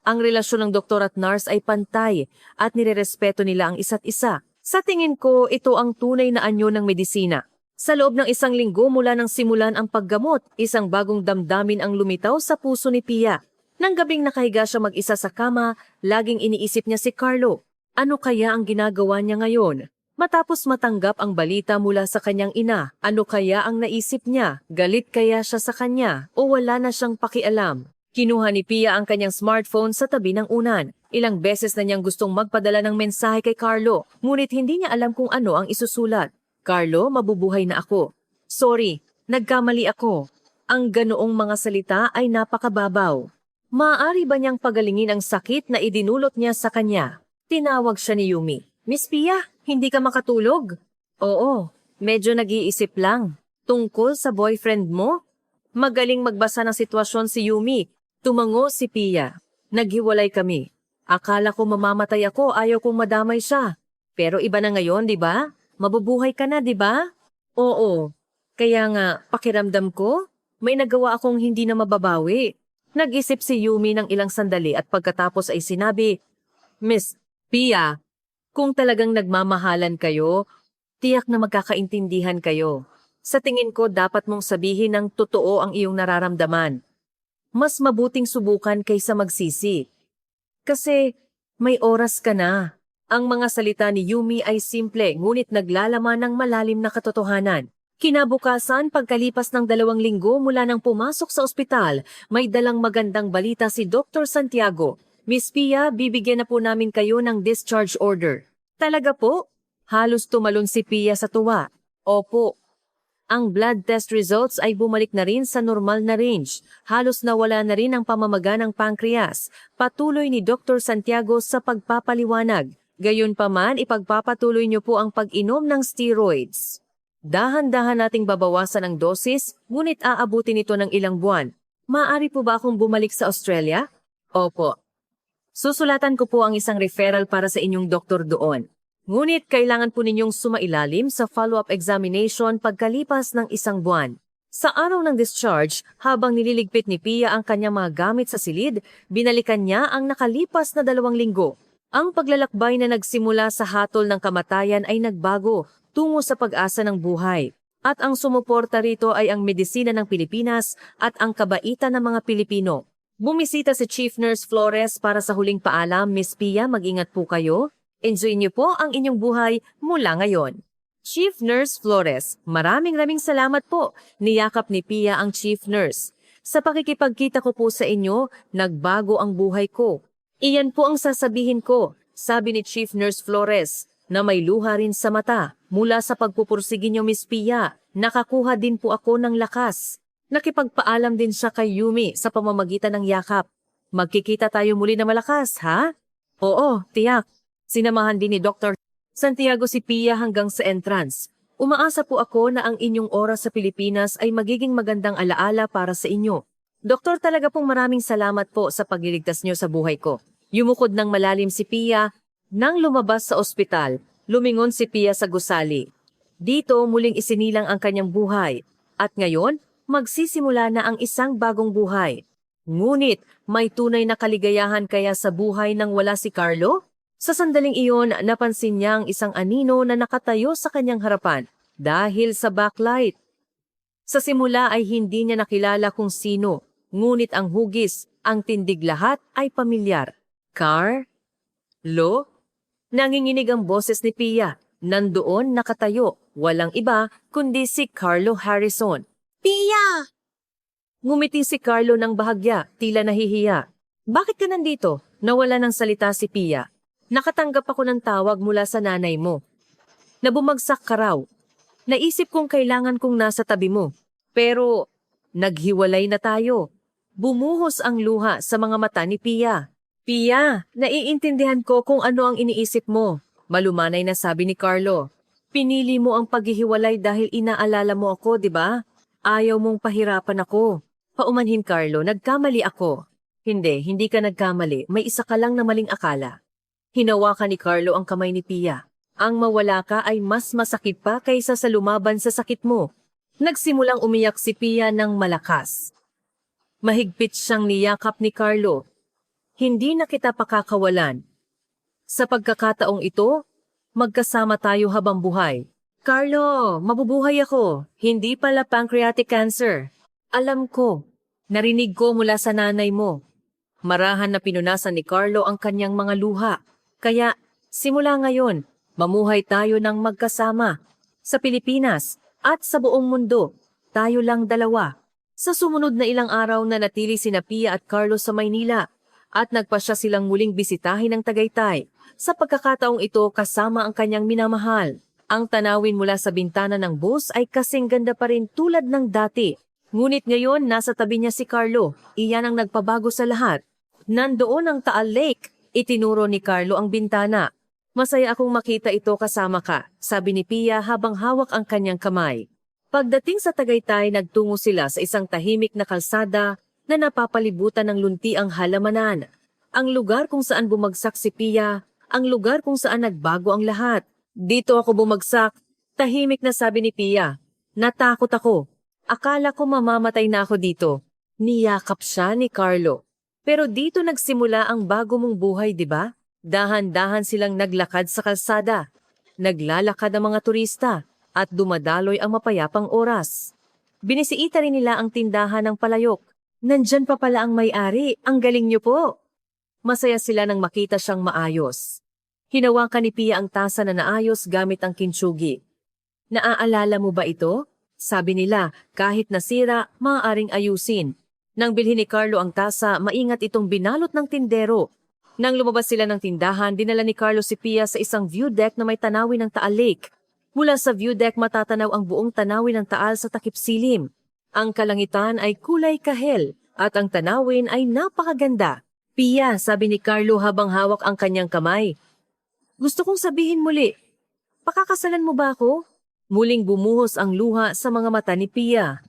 Ang relasyon ng doktor at nurse ay pantay at nirerespeto nila ang isa't isa. Sa tingin ko, ito ang tunay na anyo ng medisina. Sa loob ng 1 linggo mula nang simulan ang paggamot, isang bagong damdamin ang lumitaw sa puso ni Pia. Nang gabing nakahiga siya mag-isa sa kama, laging iniisip niya si Carlo. Ano kaya ang ginagawa niya ngayon? Matapos matanggap ang balita mula sa kanyang ina, ano kaya ang naisip niya? Galit kaya siya sa kanya o wala na siyang pakialam? Kinuha ni Pia ang kanyang smartphone sa tabi ng unan. Ilang beses na niyang gustong magpadala ng mensahe kay Carlo, ngunit hindi niya alam kung ano ang isusulat. Carlo, mabubuhay na ako. Sorry, nagkamali ako. Ang ganoong mga salita ay napakababaw. Maaari ba niyang pagalingin ang sakit na idinulot niya sa kanya? Tinawag siya ni Yumi. Miss Pia, hindi ka makatulog? Oo, medyo nag-iisip lang. Tungkol sa boyfriend mo? Magaling magbasa ng sitwasyon si Yumi. Tumango si Pia. Naghiwalay kami. Akala ko mamamatay ako, ayaw kong madamay siya. Pero iba na ngayon, di ba? Mabubuhay ka na, di ba? Oo. Kaya nga, pakiramdam ko, may nagawa akong hindi na mababawi. Nag-isip si Yumi ng ilang sandali at pagkatapos ay sinabi, Miss Pia, kung talagang nagmamahalan kayo, tiyak na magkakaintindihan kayo. Sa tingin ko, dapat mong sabihin ng totoo ang iyong nararamdaman. Mas mabuting subukan kaysa magsisi. Kasi may oras ka na. Ang mga salita ni Yumi ay simple ngunit naglalaman ng malalim na katotohanan. Kinabukasan, pagkalipas ng 2 linggo mula nang pumasok sa ospital, may dalang magandang balita si Dr. Santiago. Miss Pia, bibigyan na po namin kayo ng discharge order. Talaga po? Halos tumalon si Pia sa tuwa. Opo. Ang blood test results ay bumalik na rin sa normal na range. Halos nawala na rin ang pamamaga ng pancreas. Patuloy ni Dr. Santiago sa pagpapaliwanag. Gayunpaman, ipagpapatuloy niyo po ang pag-inom ng steroids. Dahan-dahan nating babawasan ang dosis, ngunit aabutin ito ng ilang buwan. Maaari po ba akong bumalik sa Australia? Opo. Susulatan ko po ang isang referral para sa inyong doktor doon. Ngunit kailangan po ninyong sumailalim sa follow-up examination pagkalipas ng 1 buwan. Sa araw ng discharge, habang nililigpit ni Pia ang kanyang mga gamit sa silid, binalikan niya ang nakalipas na 2 linggo. Ang paglalakbay na nagsimula sa hatol ng kamatayan ay nagbago tungo sa pag-asa ng buhay. At ang sumuporta rito ay ang medisina ng Pilipinas at ang kabaitan ng mga Pilipino. Bumisita si Chief Nurse Flores para sa huling paalam. Miss Pia, mag-ingat po kayo. Enjoy niyo po ang inyong buhay mula ngayon. Chief Nurse Flores, maraming salamat po. Niyakap ni Pia ang Chief Nurse. Sa pakikipagkita ko po sa inyo, nagbago ang buhay ko. Iyan po ang sasabihin ko, sabi ni Chief Nurse Flores. na may luha rin sa mata. Mula sa pagpupursige niyo, Miss Pia, nakakuha din po ako ng lakas. Nakipagpaalam din siya kay Yumi sa pamamagitan ng yakap. Magkikita tayo muli na malakas, ha? Oo, tiyak. Sinamahan din ni Dr. Santiago si Pia hanggang sa entrance. Umaasa po ako na ang inyong oras sa Pilipinas ay magiging magandang alaala para sa inyo. Doktor, talaga pong maraming salamat po sa pagliligtas niyo sa buhay ko. Yumukod ng malalim si Pia. Nang lumabas sa ospital, lumingon si Pia sa gusali. Dito muling isinilang ang kanyang buhay. At ngayon, magsisimula na ang isang bagong buhay. Ngunit, may tunay na kaligayahan kaya sa buhay nang wala si Carlo? Sa sandaling iyon, napansin niya ang isang anino na nakatayo sa kanyang harapan dahil sa backlight. Sa simula ay hindi niya nakilala kung sino, ngunit ang hugis, ang tindig lahat ay pamilyar. Carlo? Nanginginig ang boses ni Pia. Nandoon nakatayo, walang iba kundi si Carlo Harrison. Pia! Ngumiti si Carlo ng bahagya, tila nahihiya. Bakit ka nandito? Nawala ng salita si Pia. Nakatanggap ako ng tawag mula sa nanay mo. Nabumagsak ka raw. Naisip kong kailangan kong nasa tabi mo. Pero, naghiwalay na tayo. Bumuhos ang luha sa mga mata ni Pia. Pia, naiintindihan ko kung ano ang iniisip mo. Malumanay na sabi ni Carlo. Pinili mo ang paghihiwalay dahil inaalala mo ako, di ba? Ayaw mong pahirapan ako. Paumanhin, Carlo, nagkamali ako. Hindi ka nagkamali. May isa ka lang na maling akala. Hinawakan ni Carlo ang kamay ni Pia. Ang mawala ka ay mas masakit pa kaysa sa lumaban sa sakit mo. Nagsimulang umiyak si Pia ng malakas. Mahigpit siyang niyakap ni Carlo. Hindi na kita pakakawalan. Sa pagkakataong ito, magkasama tayo habang buhay. Carlo, mabubuhay ako. Hindi pala pancreatic cancer. Alam ko. Narinig ko mula sa nanay mo. Marahan na pinunasan ni Carlo ang kanyang mga luha. Kaya, simula ngayon, mamuhay tayo ng magkasama. Sa Pilipinas at sa buong mundo, tayo lang dalawa. Sa sumunod na ilang araw na natili sina Pia at Carlo sa Maynila at nagpasya silang muling bisitahin ng Tagaytay. Sa pagkakataong ito kasama ang kanyang minamahal. Ang tanawin mula sa bintana ng bus ay kasing ganda pa rin tulad ng dati. Ngunit ngayon nasa tabi niya si Carlo. Iyan ang nagpabago sa lahat. Nandoon ang Taal Lake. Itinuro ni Carlo ang bintana. Masaya akong makita ito kasama ka, sabi ni Pia habang hawak ang kanyang kamay. Pagdating sa Tagaytay, nagtungo sila sa isang tahimik na kalsada na napapalibutan ng luntiang halamanan. Ang lugar kung saan bumagsak si Pia, ang lugar kung saan nagbago ang lahat. Dito ako bumagsak, tahimik na sabi ni Pia. Natakot ako. Akala ko mamamatay na ako dito. Niyakap siya ni Carlo. Pero dito nagsimula ang bago mong buhay, di ba? Dahan-dahan silang naglakad sa kalsada. Naglalakad ang mga turista at dumadaloy ang mapayapang oras. Binisiita rin nila ang tindahan ng palayok. Nandyan pa pala ang may-ari. Ang galing niyo po. Masaya sila nang makita siyang maayos. Hinawakan ni Pia ang tasa na naayos gamit ang kintsugi. Naaalala mo ba ito? Sabi nila, kahit nasira, maaaring ayusin. Nang bilhin ni Carlo ang tasa, maingat itong binalot ng tindero. Nang lumabas sila ng tindahan, dinala ni Carlo si Pia sa isang view deck na may tanawin ng Taal Lake. Mula sa view deck matatanaw ang buong tanawin ng Taal sa takip silim. Ang kalangitan ay kulay kahel at ang tanawin ay napakaganda. Pia, sabi ni Carlo habang hawak ang kanyang kamay. Gusto kong sabihin muli, pakakasalan mo ba ako? Muling bumuhos ang luha sa mga mata ni Pia.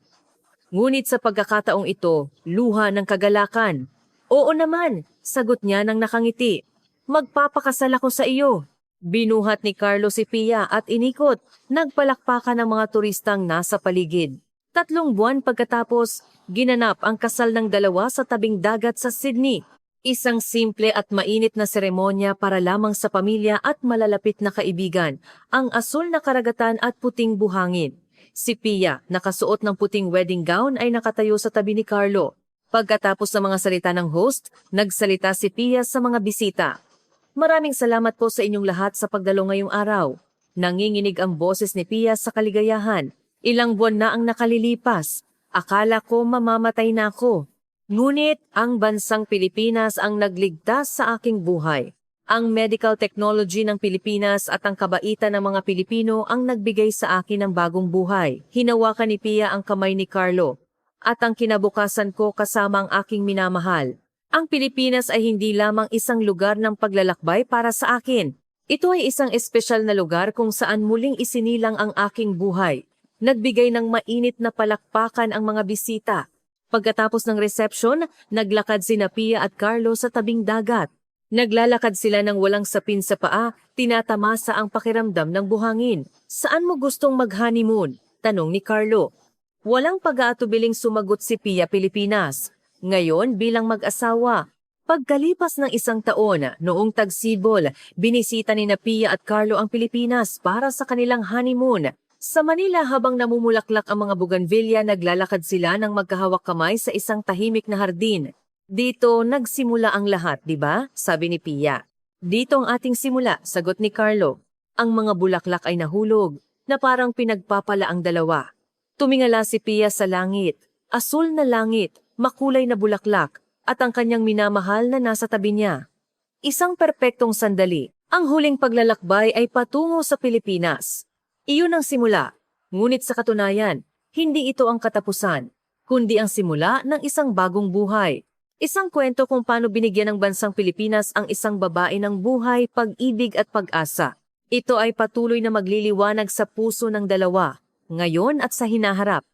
Ngunit sa pagkakataong ito, luha ng kagalakan. Oo naman, sagot niya nang nakangiti. Magpapakasal ako sa iyo. Binuhat ni Carlo si Pia at inikot. Nagpalakpakan ng mga turistang nasa paligid. 3 buwan pagkatapos, ginanap ang kasal ng dalawa sa tabing dagat sa Sydney. Isang simple at mainit na seremonya para lamang sa pamilya at malalapit na kaibigan, ang asul na karagatan at puting buhangin. Si Pia, nakasuot ng puting wedding gown ay nakatayo sa tabi ni Carlo. Pagkatapos ng mga salita ng host, nagsalita si Pia sa mga bisita. Maraming salamat po sa inyong lahat sa pagdalo ngayong araw. Nanginginig ang boses ni Pia sa kaligayahan. Ilang buwan na ang nakalilipas. Akala ko mamamatay na ako. Ngunit ang bansang Pilipinas ang nagligtas sa aking buhay. Ang medical technology ng Pilipinas at ang kabaitan ng mga Pilipino ang nagbigay sa akin ng bagong buhay. Hinawakan ni Pia ang kamay ni Carlo at ang kinabukasan ko kasama ang aking minamahal. Ang Pilipinas ay hindi lamang isang lugar ng paglalakbay para sa akin. Ito ay isang espesyal na lugar kung saan muling isinilang ang aking buhay. Nagbigay ng mainit na palakpakan ang mga bisita. Pagkatapos ng reception, naglakad sina Pia at Carlo sa tabing dagat. Naglalakad sila ng walang sapin sa paa, tinatamasa ang pakiramdam ng buhangin. Saan mo gustong mag-honeymoon? Tanong ni Carlo. Walang pag-aatubiling sumagot si Pia Pilipinas. Ngayon bilang mag-asawa, pagkalipas ng isang taon, noong tagsibol, binisita ni na Pia at Carlo ang Pilipinas para sa kanilang honeymoon. Sa Manila habang namumulaklak ang mga bougainvillea, naglalakad sila ng magkahawak kamay sa isang tahimik na hardin. Dito nagsimula ang lahat, di ba? Sabi ni Pia. Dito ang ating simula, sagot ni Carlo. Ang mga bulaklak ay nahulog, na parang pinagpapala ang dalawa. Tumingala si Pia sa langit, asul na langit, makulay na bulaklak, at ang kanyang minamahal na nasa tabi niya. Isang perpektong sandali, ang huling paglalakbay ay patungo sa Pilipinas. Iyon ang simula, ngunit sa katunayan, hindi ito ang katapusan, kundi ang simula ng isang bagong buhay. Isang kwento kung paano binigyan ng bansang Pilipinas ang isang babae ng buhay, pag-ibig at pag-asa. Ito ay patuloy na magliliwanag sa puso ng dalawa, ngayon at sa hinaharap.